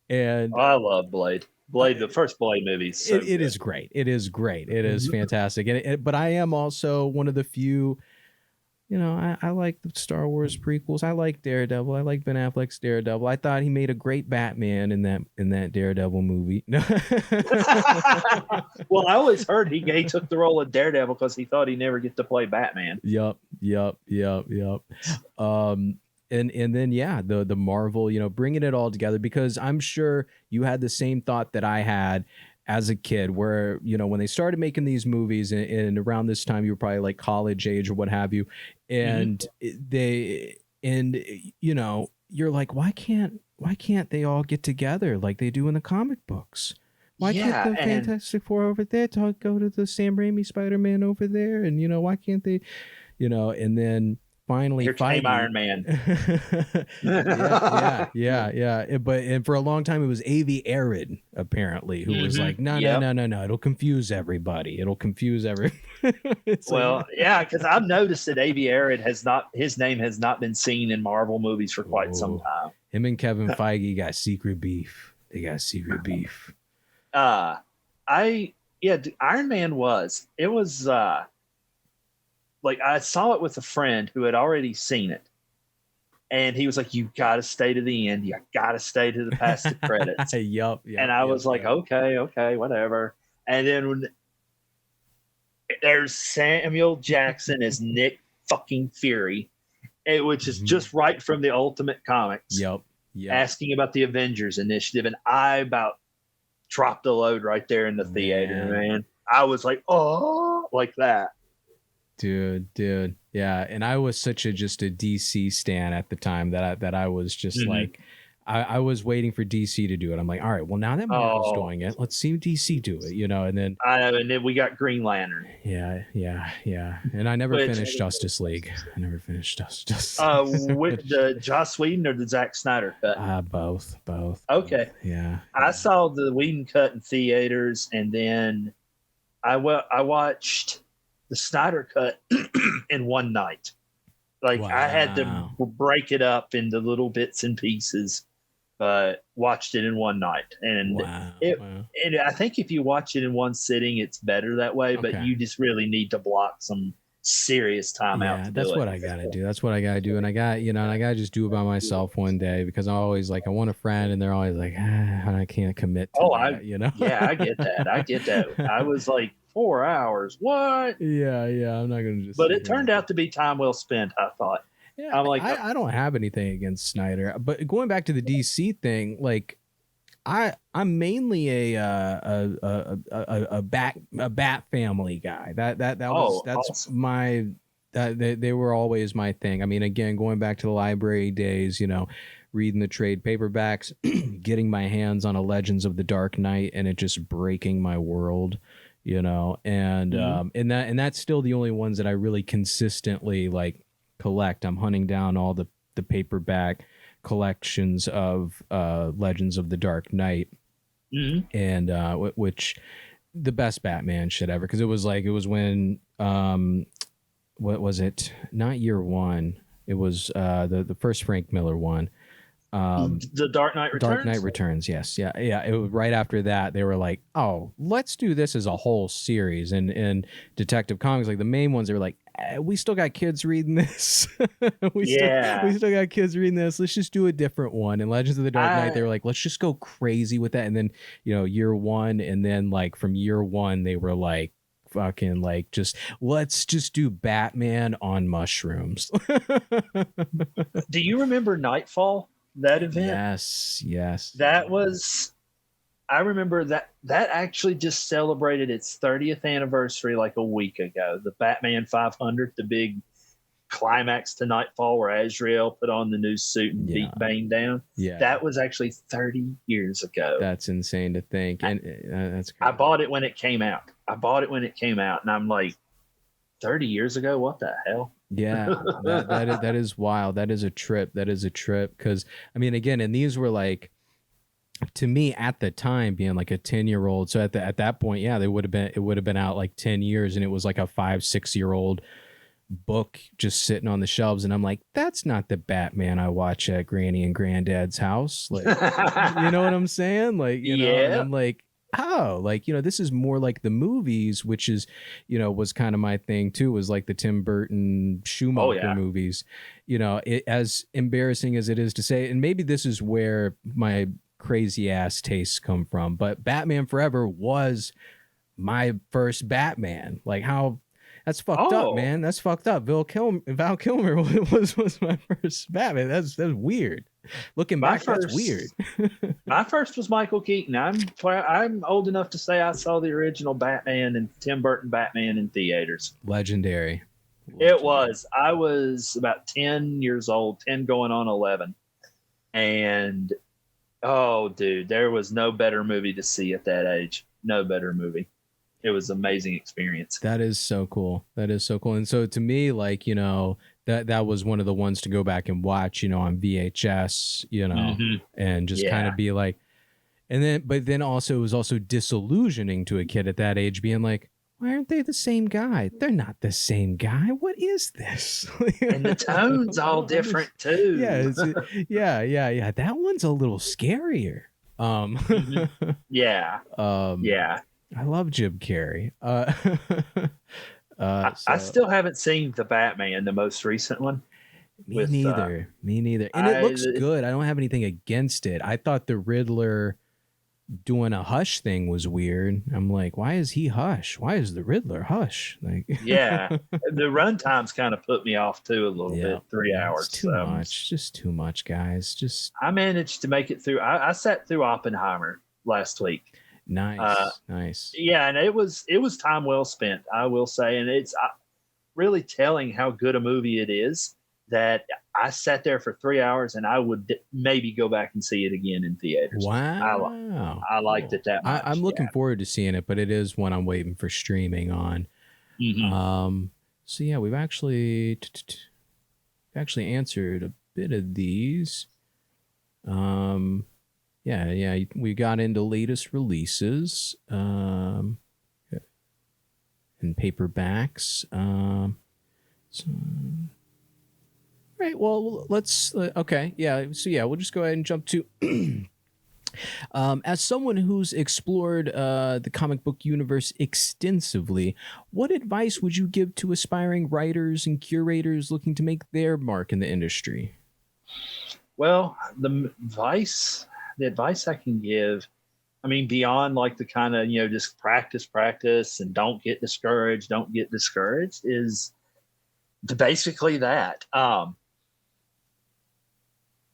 And I love Blade, the first Blade movie. It is great. It is fantastic. But I am also one of the few, you know, I like the Star Wars prequels. I like Daredevil. I like Ben Affleck's Daredevil. I thought he made a great Batman in that Daredevil movie. Well, I always heard he took the role of Daredevil because he thought he'd never get to play Batman. Yep. and then yeah, the Marvel, bringing it all together, because I'm sure you had the same thought that I had as a kid, where when they started making these movies, and around this time you were probably like college age or what have you, and you're like, why can't they all get together like they do in the comic books? Why can't the Fantastic Four over there go to the Sam Raimi Spider-Man over there? And, why can't they, and then finally here came Iron Man. yeah. But for a long time, it was A.V. Arid, apparently, who was like, no, it'll confuse everybody. Well, yeah, because I've noticed that A.V. Arid his name has not been seen in Marvel movies for quite some time. Him and Kevin Feige got secret beef. They got secret beef. Iron Man was like, I saw it with a friend who had already seen it, and he was like, you gotta stay to the end, you gotta stay to the past the credits. Yep, and I was like, okay, whatever. And then when there's Samuel Jackson as Nick fucking Fury, which is just right from the Ultimate Comics. Yep. Asking about the Avengers Initiative, and I about dropped a load right there in the theater, man. I was like, oh, like that. Dude. Yeah. And I was just a DC stan at the time that I was just like, I was waiting for DC to do it. I'm like, all right, well, now that Marvel's doing it, let's see DC do it, and then we got Green Lantern. Yeah. And I never finished Justice League. Justice. With the Joss Whedon or the Zack Snyder cut? Both. Okay. Yeah. I saw the Whedon cut in theaters, and then I watched the Snyder cut in one night. Like, I had to break it up into little bits and pieces, but watched it in one night. And and I think if you watch it in one sitting, it's better that way, but you just really need to block some serious time out. That's what I gotta do. And I gotta just do it by myself one day, because I'm always like, I want a friend, and they're always like, I can't commit to that, Yeah, I get that. I was like, 4 hours. What? Yeah. I'm not gonna just. But it turned out to be time well spent, I thought. Yeah, I'm like, I don't have anything against Snyder, but going back to the DC thing, like, I'm mainly a Bat Family guy. That's awesome. They were always my thing. I mean, again, going back to the library days, reading the trade paperbacks, getting my hands on a Legends of the Dark Knight, and it just breaking my world. And that's still the only ones that I really consistently like collect. I'm hunting down all the paperback collections of Legends of the Dark Knight, and which the best Batman shit ever, because it was when what was it? Not Year One. It was the first Frank Miller one. The Dark Knight Returns. Dark Knight Returns, yes, yeah. It was right after that. They were like, "Oh, let's do this as a whole series." And Detective Comics, like the main ones, they were like, "We still got kids reading this. we still got kids reading this. Let's just do a different one." And Legends of the Dark Knight, they were like, "Let's just go crazy with that." And then Year One, and then like from Year One, they were like, fucking like, let's just do Batman on mushrooms. Do you remember Nightfall? That event? Yes. I remember that actually just celebrated its 30th anniversary like a week ago. The Batman 500, the big climax to Nightfall, where Azrael put on the new suit and beat Bane down. Yeah. That was actually 30 years ago. That's insane to think. And that's crazy. I bought it when it came out. And I'm like, 30 years ago? What the hell? Yeah, that is wild. That is a trip. Because I mean, again, and these were like, to me at the time, being like a 10-year-old. So at that point, it would have been out like 10 years, and it was like a 5-6-year-old book just sitting on the shelves, and I'm like, that's not the Batman I watch at Granny and Granddad's house. Like, you know what I'm saying? Like, and I'm like, oh, like, this is more like the movies, which is, was kind of my thing too, was like the Tim Burton Schumacher movies, as embarrassing as it is to say. And maybe this is where my crazy ass tastes come from, but Batman Forever was my first Batman. Like, That's fucked up, man. That's fucked up. Val Kilmer was my first Batman. That's weird. Looking back, that's weird. My first was Michael Keaton. I'm old enough to say I saw the original Batman and Tim Burton Batman in theaters. Legendary. It was. I was about 10 years old, 10 going on 11. And, oh, dude, there was no better movie to see at that age. No better movie. It was an amazing experience. That is so cool. That is so cool. And so to me, like, you know, that was one of the ones to go back and watch, you know, on VHS, you know, and just kind of be like, but then also it was also disillusioning to a kid at that age being like, why aren't they the same guy? They're not the same guy. What is this? And the tone's all different too. Yeah. That one's a little scarier. Yeah. I love Jim Carrey. I still haven't seen the Batman, the most recent one. Me neither. And it looks good. I don't have anything against it. I thought the Riddler doing a Hush thing was weird. I'm like, why is he Hush? Why is the Riddler Hush? Like, yeah, the run times kind of put me off too a little bit. 3 hours. It's too much. Just too much, guys. I managed to make it through. I sat through Oppenheimer last week. Nice. Yeah, and it was time well spent, I will say, and it's really telling how good a movie it is that I sat there for 3 hours, and I would maybe go back and see it again in theaters. Wow, I liked it that much. I'm looking forward to seeing it, but it is one I'm waiting for streaming on. So yeah, we've actually answered a bit of these. Yeah, we got into latest releases and paperbacks. So, right, well, let's okay, yeah. So yeah, we'll just go ahead and jump to. As someone who's explored the comic book universe extensively, what advice would you give to aspiring writers and curators looking to make their mark in the industry? Well, the advice I can give, I mean, beyond like the kind of, you know, just practice and don't get discouraged, is basically that.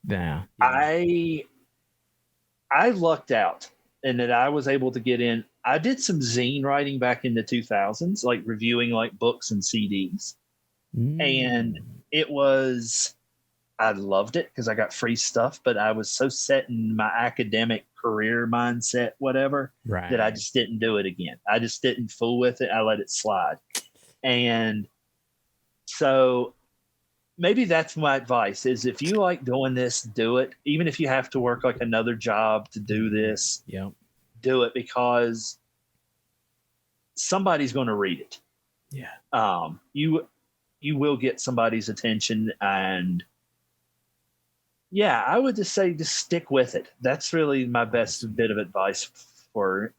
Yeah. I lucked out in that I was able to get in. I did some zine writing back in the 2000s, like reviewing like books and CDs. And I loved it because I got free stuff, but I was so set in my academic career mindset, whatever, that I just didn't do it again. I just didn't fool with it. I let it slide. And so maybe that's my advice is if you like doing this, do it. Even if you have to work like another job to do this, do it because somebody's going to read it. Yeah. You will get somebody's attention, and yeah, I would just say just stick with it. That's really my best bit of advice for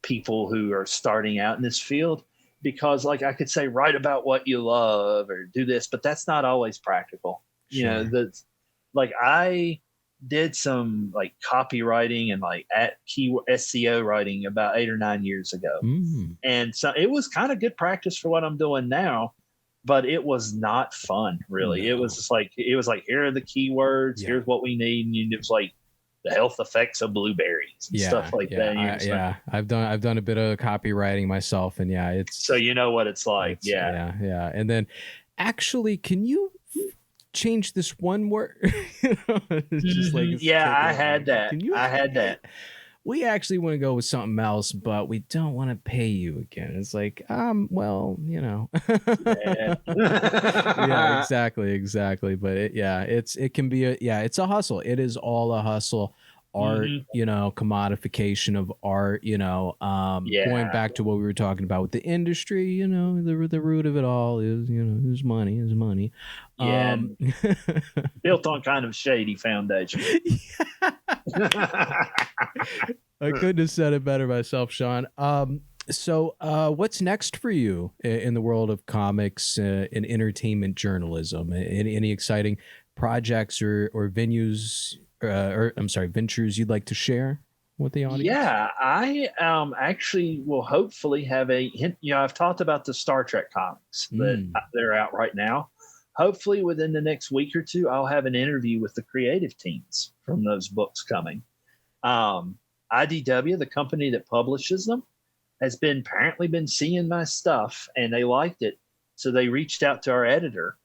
people who are starting out in this field, because like I could say write about what you love or do this, but that's not always practical. You know, that's like I did some like copywriting and like keyword SEO writing about 8 or 9 years ago. And so it was kind of good practice for what I'm doing now. But it was not fun, really. No. It was like, here are the keywords. Here's what we need. And it was like the health effects of blueberries and stuff like that. I've done a bit of copywriting myself, and it's so you know what it's like. Yeah. And then, actually, can you change this one word? It's just like I had that. I had that. We actually want to go with something else, but we don't want to pay you again. It's like, well, you know. Yeah, exactly. But it can be it's a hustle. It is all a hustle. Art, you know, commodification of art, you know, going back to what we were talking about with the industry, you know, the root of it all is, you know, is money. Yeah. Built on kind of shady foundation. I couldn't have said it better myself, Shaun. So what's next for you in the world of comics and entertainment journalism? Any exciting projects or venues? Ventures you'd like to share with the audience? Yeah, I actually will hopefully have a hint. I've talked about the Star Trek comics that they're out right now. Hopefully, within the next week or two, I'll have an interview with the creative teams from those books coming. IDW, the company that publishes them, has apparently been seeing my stuff and they liked it. So they reached out to our editor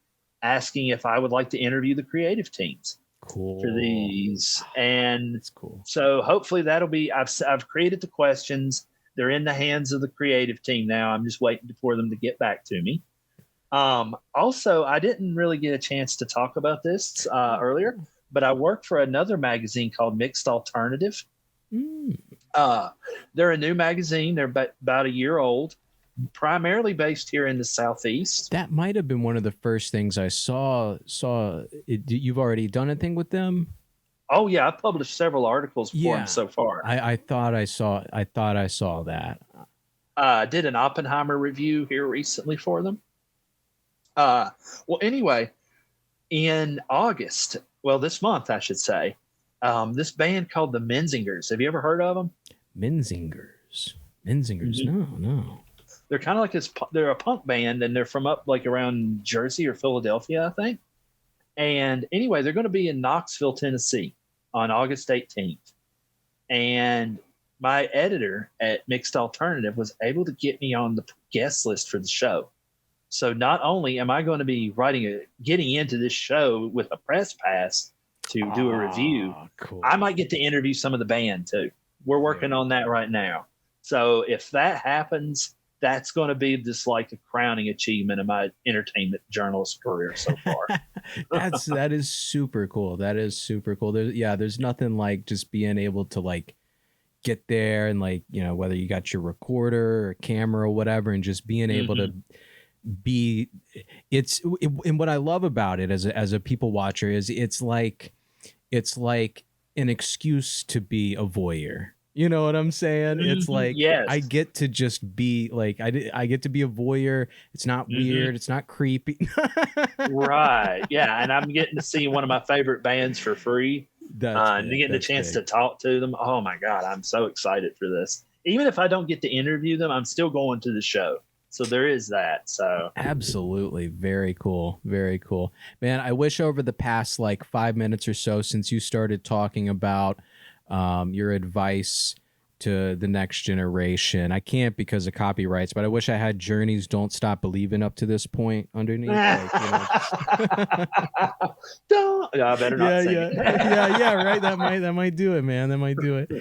asking if I would like to interview the creative teams for these. And that's cool. So hopefully that'll be, I've created the questions. They're in the hands of the creative team now. I'm just waiting for them to get back to me. Also, I didn't really get a chance to talk about this earlier, but I work for another magazine called Mixed Alternative. They're a new magazine. They're about a year old, primarily based here in the Southeast. That might have been one of the first things I saw. You've already done a thing with them? Oh yeah, I've published several articles for them so far. I thought I saw that. Did an Oppenheimer review here recently for them. Well, anyway, in August, this month, I should say, this band called the Menzingers. Have you ever heard of them? Menzingers. No. They're kind of like this. They're a punk band, and they're from up like around Jersey or Philadelphia, I think. And anyway, they're going to be in Knoxville, Tennessee on August 18th. And my editor at Mixed Alternative was able to get me on the guest list for the show. So not only am I going to be getting into this show with a press pass to do a review, cool. I might get to interview some of the band too. We're working on that right now. So if that happens, that's going to be just like a crowning achievement of my entertainment journalist career so far. That is super cool. That is super cool. There's nothing like just being able to like get there and like, whether you got your recorder or camera or whatever, and just being able to be, and what I love about it as a people watcher is it's like an excuse to be a voyeur. You know what I'm saying? It's like, yes. I get to just be like, I get to be a voyeur. It's not weird. It's not creepy. Right. Yeah. And I'm getting to see one of my favorite bands for free. And getting the chance to talk to them. Oh my God. I'm so excited for this. Even if I don't get to interview them, I'm still going to the show. So there is that. So absolutely. Very cool. Very cool, man. I wish over the past like 5 minutes or so, since you started talking about your advice to the next generation. I can't because of copyrights, but I wish I had Journey's "Don't Stop Believing" up to this point underneath. Don't. I better not say it. Right. That might do it, man. That might do it.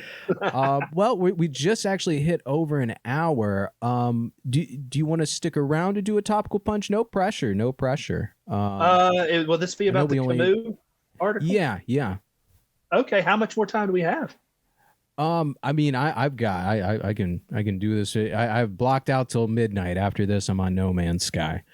Well, we just actually hit over an hour. Do you want to stick around to do a topical punch? No pressure. No pressure. Will this be about the Camus article? Yeah. Okay, how much more time do we have? I mean, I can do this. I've blocked out till midnight. After this, I'm on No Man's Sky.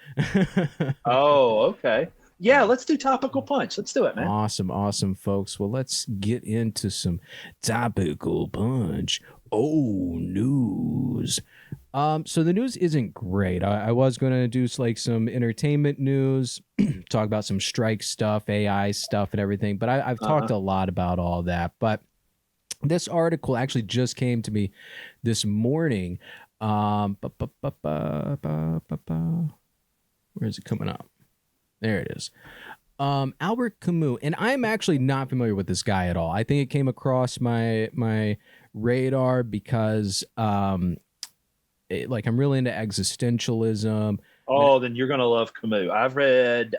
Oh, okay. Yeah, let's do topical punch. Let's do it, man. Awesome, folks. Well, let's get into some topical punch. Oh, news. So the news isn't great. I was going to do like some entertainment news, talk about some strike stuff, AI stuff and everything, but I've talked a lot about all that. But this article actually just came to me this morning. Where is it coming up? There it is. Albert Camus, and I'm actually not familiar with this guy at all. I think it came across my radar because I'm really into existentialism. Oh, then you're gonna love Camus. I've read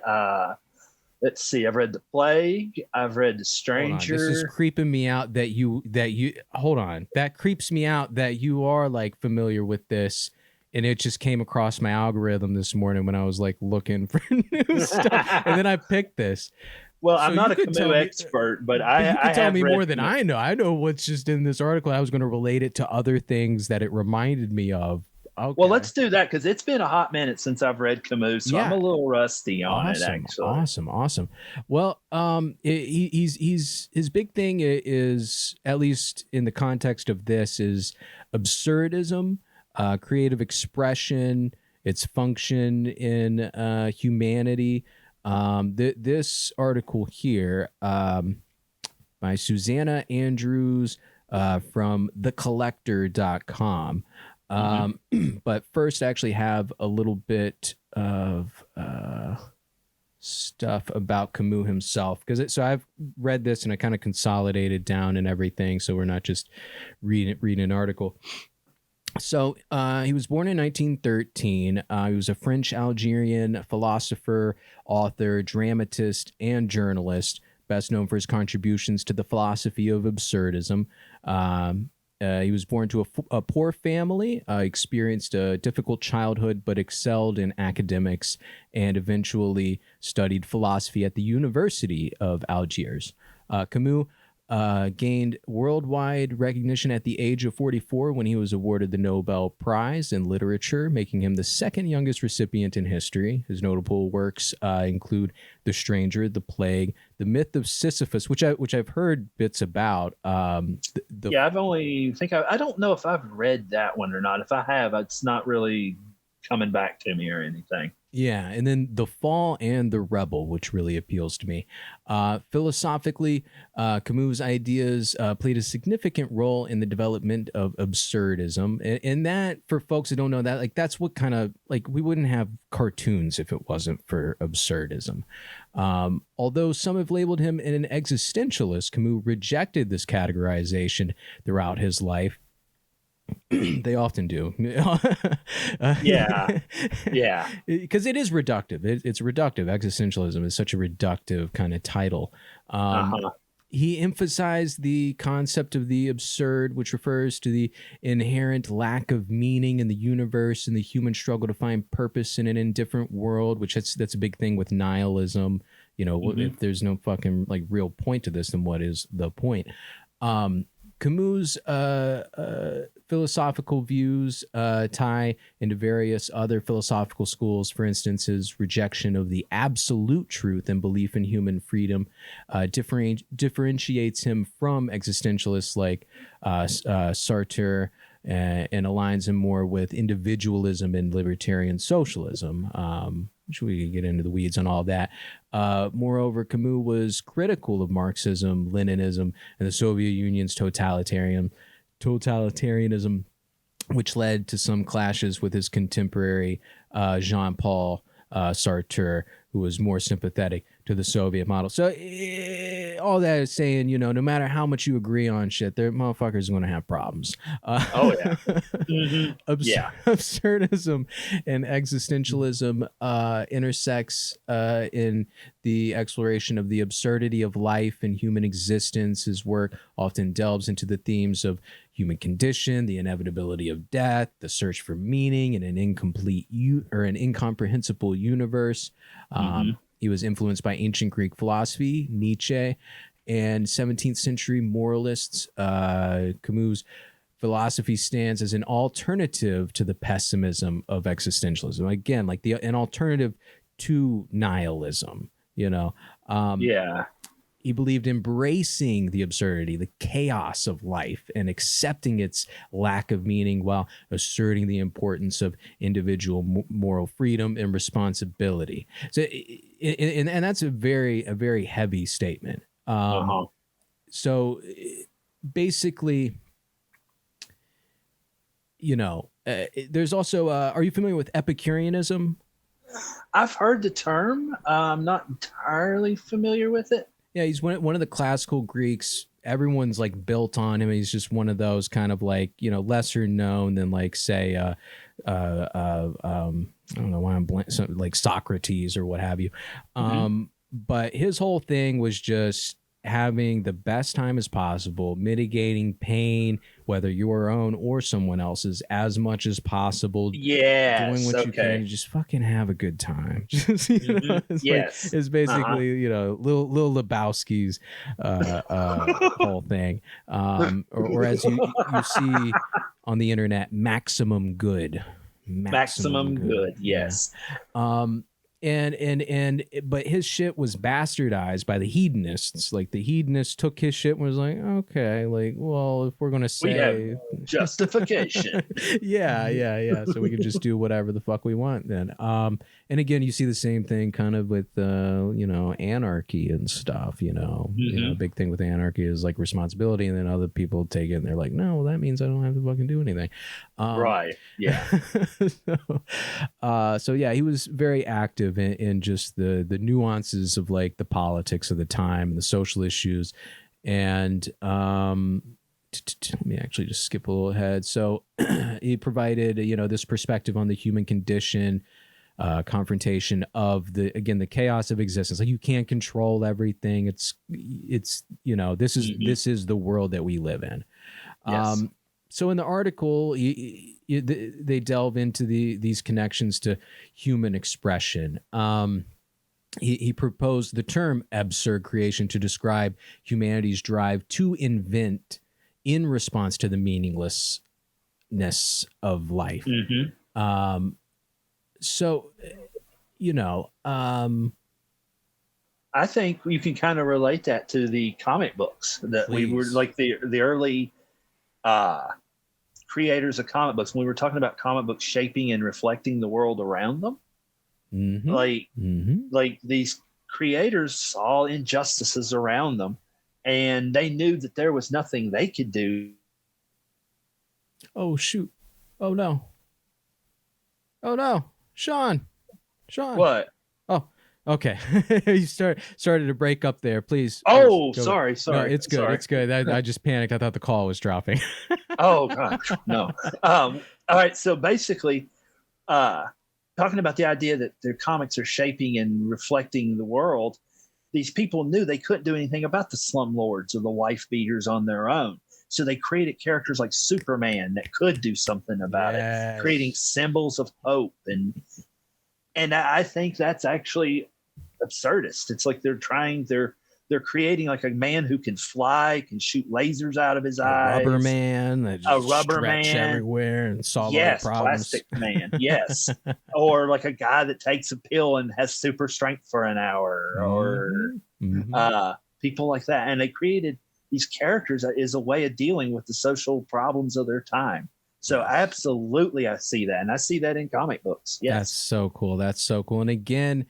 let's see, I've read The Plague, I've read The Stranger. This is creeping me out that you hold on. That creeps me out that you are like familiar with this. And it just came across my algorithm this morning when I was like looking for new stuff, and then I picked this. Well, so I'm not a Camus expert, but you can tell me more than I know. I know what's just in this article. I was going to relate it to other things that it reminded me of. Okay. Well, let's do that because it's been a hot minute since I've read Camus, so I'm a little rusty on it. Actually, awesome. Well, he's his big thing is, at least in the context of this, is absurdism. Creative expression, its function in humanity. This article here by Susanna Andrews from thecollector.com. But first, I actually have a little bit of stuff about Camus himself, because so I've read this and I kind of consolidated down and everything, so we're not just reading an article. So he was born in 1913. He was a French-Algerian philosopher, author, dramatist, and journalist, best known for his contributions to the philosophy of absurdism. He was born to a poor family, experienced a difficult childhood, but excelled in academics, and eventually studied philosophy at the University of Algiers. Camus gained worldwide recognition at the age of 44 when he was awarded the Nobel Prize in Literature, making him the second youngest recipient in history. His notable works include The Stranger, The Plague, The Myth of Sisyphus, which I've heard bits about. Yeah, I don't know if I've read that one or not. If I have, it's not really coming back to me or anything. Yeah, and then The Fall and The Rebel, which really appeals to me. Philosophically, Camus' ideas played a significant role in the development of absurdism. And that, for folks who don't know that, like, that's what kind of, like, we wouldn't have cartoons if it wasn't for absurdism. Although some have labeled him an existentialist, Camus rejected this categorization throughout his life. They often do. Yeah. Because it is reductive. It's reductive. Existentialism is such a reductive kind of title. He emphasized the concept of the absurd, which refers to the inherent lack of meaning in the universe and the human struggle to find purpose in an indifferent world, which that's a big thing with nihilism. You know, if there's no fucking like real point to this, then what is the point? Camus' philosophical views tie into various other philosophical schools. For instance, his rejection of the absolute truth and belief in human freedom differentiates him from existentialists like Sartre, and aligns him more with individualism and libertarian socialism. Which we could get into the weeds on all that. Moreover, Camus was critical of Marxism, Leninism, and the Soviet Union's totalitarianism, which led to some clashes with his contemporary Jean-Paul Sartre, who was more sympathetic to the Soviet model. So all that is saying, you know, no matter how much you agree on shit, there motherfuckers are going to have problems. Absurdism and existentialism intersects in the exploration of the absurdity of life and human existence. His work often delves into the themes of human condition, the inevitability of death, the search for meaning in an incomplete or an incomprehensible universe. He was influenced by ancient Greek philosophy, Nietzsche, and 17th century moralists. Camus' philosophy stands as an alternative to the pessimism of existentialism. Again, like an alternative to nihilism, you know? He believed embracing the absurdity, the chaos of life, and accepting its lack of meaning while asserting the importance of individual moral freedom and responsibility. So, and that's a very heavy statement. So basically, you know, there's also, are you familiar with Epicureanism? I've heard the term. I'm not entirely familiar with it. Yeah, he's one of the classical Greeks. Everyone's like built on him. He's just one of those kind of like, you know, lesser known than like, say, I don't know why I'm like Socrates or what have you. But his whole thing was just having the best time as possible, mitigating pain, whether your own or someone else's, as much as possible. Doing what you can, just fucking have a good time. Just, you know, it's it's basically, you know, Lil Lebowski's whole thing. Or as you see on the internet, maximum good. Maximum good, yes. But his shit was bastardized by the hedonists. Like the hedonists took his shit and was like, okay, like, well, if we're gonna say we have justification. yeah. So we can just do whatever the fuck we want then. And again, you see the same thing kind of with, anarchy and stuff, a big thing with anarchy is like responsibility. And then other people take it and they're like, no, well, that means I don't have to fucking do anything. Right. Yeah. So yeah, he was very active in just the nuances of like the politics of the time and the social issues. And let me actually just skip a little ahead. So he provided, this perspective on the human condition, confrontation of the chaos of existence. Like you can't control everything. It's this is the world that we live in. Yes. So in the article, they delve into these connections to human expression. He proposed the term absurd creation to describe humanity's drive to invent in response to the meaninglessness of life. So, I think you can kind of relate that to the comic books that we were like the early creators of comic books. When we were talking about comic books shaping and reflecting the world around them, like these creators saw injustices around them, and they knew that there was nothing they could do. Oh shoot! Oh no! Oh no! Shaun. What? Oh, okay. You started to break up there. Please. Oh, sorry. No, it's good. Sorry. It's good. I just panicked. I thought the call was dropping. Oh gosh, no. All right. So basically, talking about the idea that their comics are shaping and reflecting the world, these people knew they couldn't do anything about the slumlords or the wife beaters on their own. So they created characters like Superman that could do something about it, creating symbols of hope. And I think that's actually absurdist. It's like they're creating like a man who can fly, can shoot lasers out of his eyes. Rubber man that just stretch everywhere and solve all the problems. Plastic man. Yes. Or like a guy that takes a pill and has super strength for an hour, or people like that. And they created these characters as a way of dealing with the social problems of their time. So absolutely, I see that. And I see that in comic books. Yes. That's so cool. That's so cool. And again,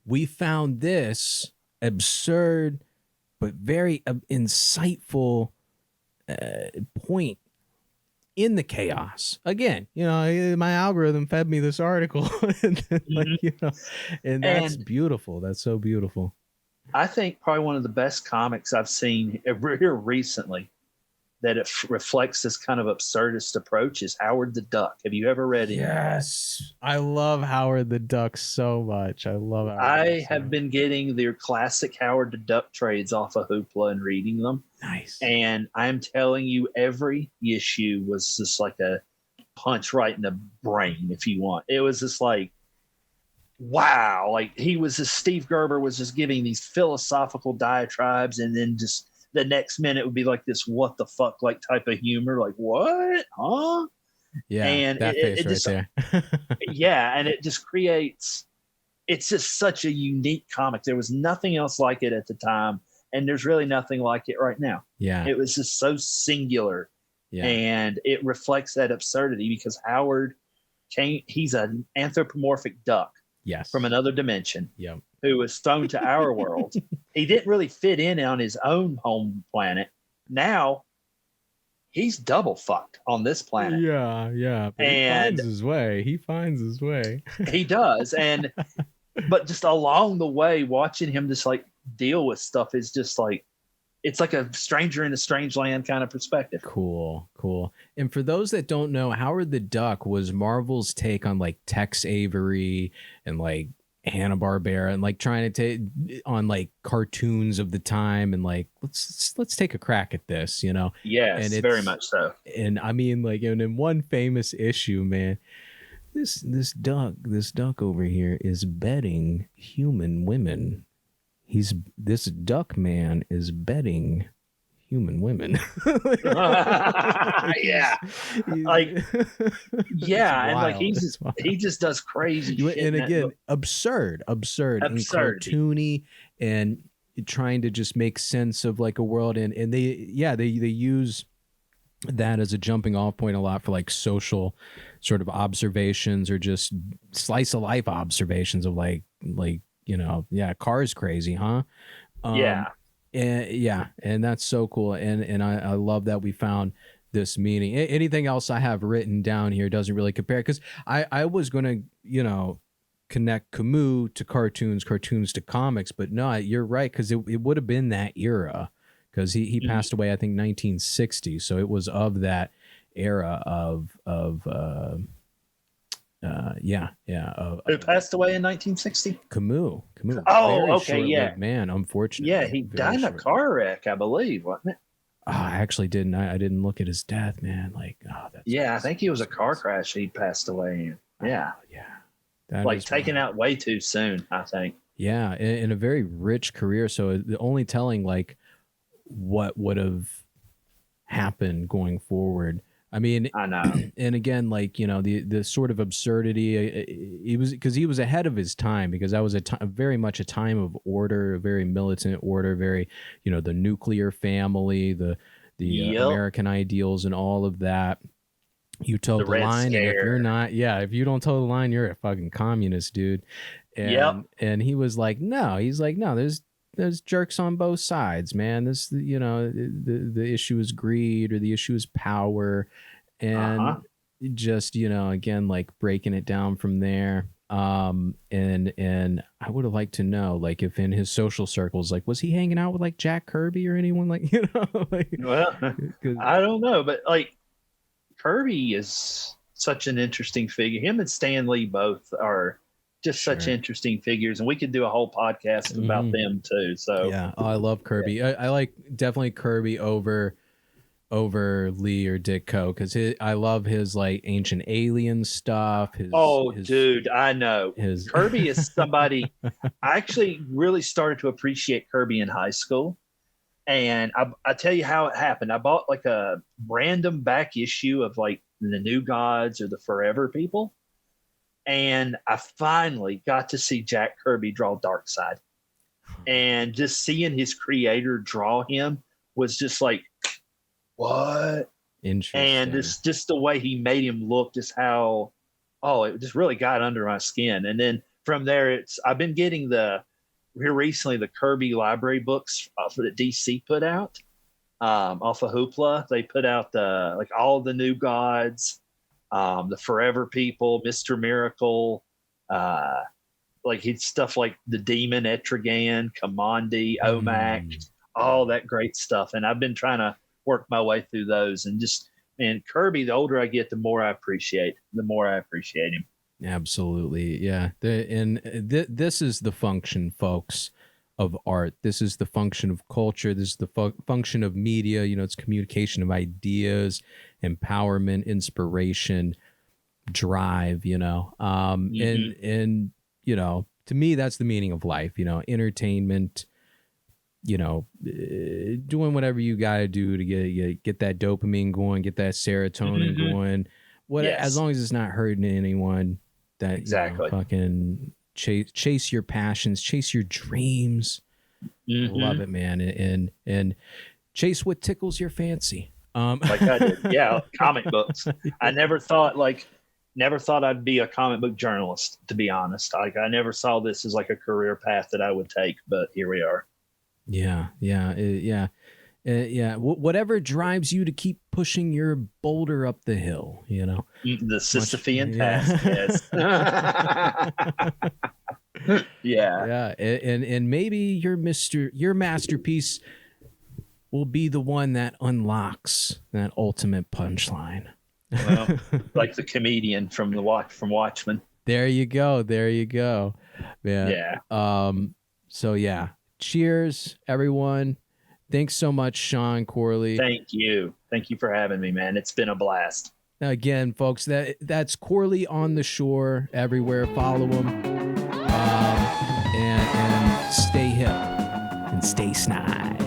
we found this absurd but very insightful point in the chaos. Again, my algorithm fed me this article. And that's beautiful. That's so beautiful. I think probably one of the best comics I've seen here recently that it reflects this kind of absurdist approach is Howard the Duck. Have you ever read it? Yes. I love Howard the Duck so much. I have been getting their classic Howard the Duck trades off of Hoopla and reading them. Nice. And I'm telling you, every issue was just like a punch right in the brain, if you want. It was just like, wow. Like Steve Gerber was just giving these philosophical diatribes, and then just the next minute would be like this what the fuck like type of humor, like what, huh? Yeah, and that face right there. Yeah, and it just creates, it's just such a unique comic. There was nothing else like it at the time, and there's really nothing like it right now. Yeah, it was just so singular. Yeah. And it reflects that absurdity because Howard he's an anthropomorphic duck. Yes. From another dimension. Yep. Who was thrown to our world. He didn't really fit in on his own home planet. Now he's double fucked on this planet. Yeah. But he finds his way. He does. But just along the way, watching him just like deal with stuff is just like, it's like a stranger in a strange land kind of perspective. Cool. And for those that don't know, Howard the Duck was Marvel's take on like Tex Avery and like Hanna-Barbera, and like trying to take on like cartoons of the time, and like let's take a crack at this, Yes, and very much so. And I mean, like, in one famous issue, man, this duck over here is bedding human women. This duck man is bedding human women. Yeah. Like, yeah. And like, he just does crazy shit. And again, absurd and cartoony, and trying to just make sense of like a world. And they use that as a jumping off point a lot for like social sort of observations or just slice of life observations of like, yeah, car is crazy, huh? Yeah. And that's so cool. And I love that we found this meaning. Anything else I have written down here doesn't really compare, because I was going to, connect Camus to cartoons to comics, but no, you're right, because it would have been that era, because he passed away, I think, 1960. So it was of that era of Who passed away in 1960? Camus. Oh, Very okay, yeah. man, unfortunately. Yeah, he died in a car wreck, I believe, wasn't it? Oh, I actually didn't. I didn't look at his death, man. Like, that's yeah, crazy. I think he was a car crash he passed away in. Yeah. Yeah. That Like is taken wild. out way too soon, I think. Yeah, in a very rich career. So the only telling like what would have happened going forward. I mean, I know. and again, like, the sort of absurdity, he was ahead of his time, because that was very much a time of order, a very militant order, very, the nuclear family, the Yep. American ideals and all of that. You toe the Red line, and if Scare. you're not, if you don't toe the line, you're a fucking communist, dude. And, Yep. and he's like, no, there's jerks on both sides, man. This, the issue is greed, or the issue is power. And just, again, like breaking it down from there. And I would have liked to know, like, if in his social circles, like, was he hanging out with like Jack Kirby or anyone, like, like, Well, I don't know, but like Kirby is such an interesting figure. Him and Stan Lee both are just such interesting figures, and we could do a whole podcast about them too. So yeah, I love Kirby. I like definitely Kirby over Lee or Ditko, because I love his like ancient alien stuff. Dude, I know. Kirby is somebody I actually really started to appreciate Kirby in high school. And I tell you how it happened. I bought like a random back issue of like the New Gods or the Forever People. And I finally got to see Jack Kirby draw Darkseid. And just seeing his creator draw him was just like, what? Interesting. And it's just the way he made him look, just how, it just really got under my skin. And then from there, I've been getting here recently the Kirby library books that DC put out off of Hoopla. They put out all the New Gods, the Forever People, Mr. Miracle, stuff like the Demon, Etrigan, Commandi, Omak, all that great stuff. And I've been trying to work my way through those, and just, man, Kirby, the older I get, the more I appreciate him. Absolutely. Yeah. This is the function, folks, of art. This is the function of culture. This is the function of media. It's communication of ideas, empowerment, inspiration, drive, and to me, that's the meaning of life, entertainment, doing whatever you got to do to get that dopamine going, get that serotonin going, as long as it's not hurting anyone. That exactly. Fucking chase your passions, chase your dreams. Love it, man, and chase what tickles your fancy. Like I did, yeah. Comic books. I never thought I'd be a comic book journalist, to be honest. Like, I never saw this as like a career path that I would take, but here we are. Yeah. Whatever drives you to keep pushing your boulder up the hill, the Sisyphean task. Yes. Yeah, and maybe your masterpiece will be the one that unlocks that ultimate punchline. Well, like the comedian from Watchmen. There you go. Man. Yeah. So yeah. Cheers, everyone. Thanks so much, Shaun Corley. Thank you for having me, man. It's been a blast. Again, folks, that's Corley on the Shore everywhere. Follow him, and stay hip and stay snide.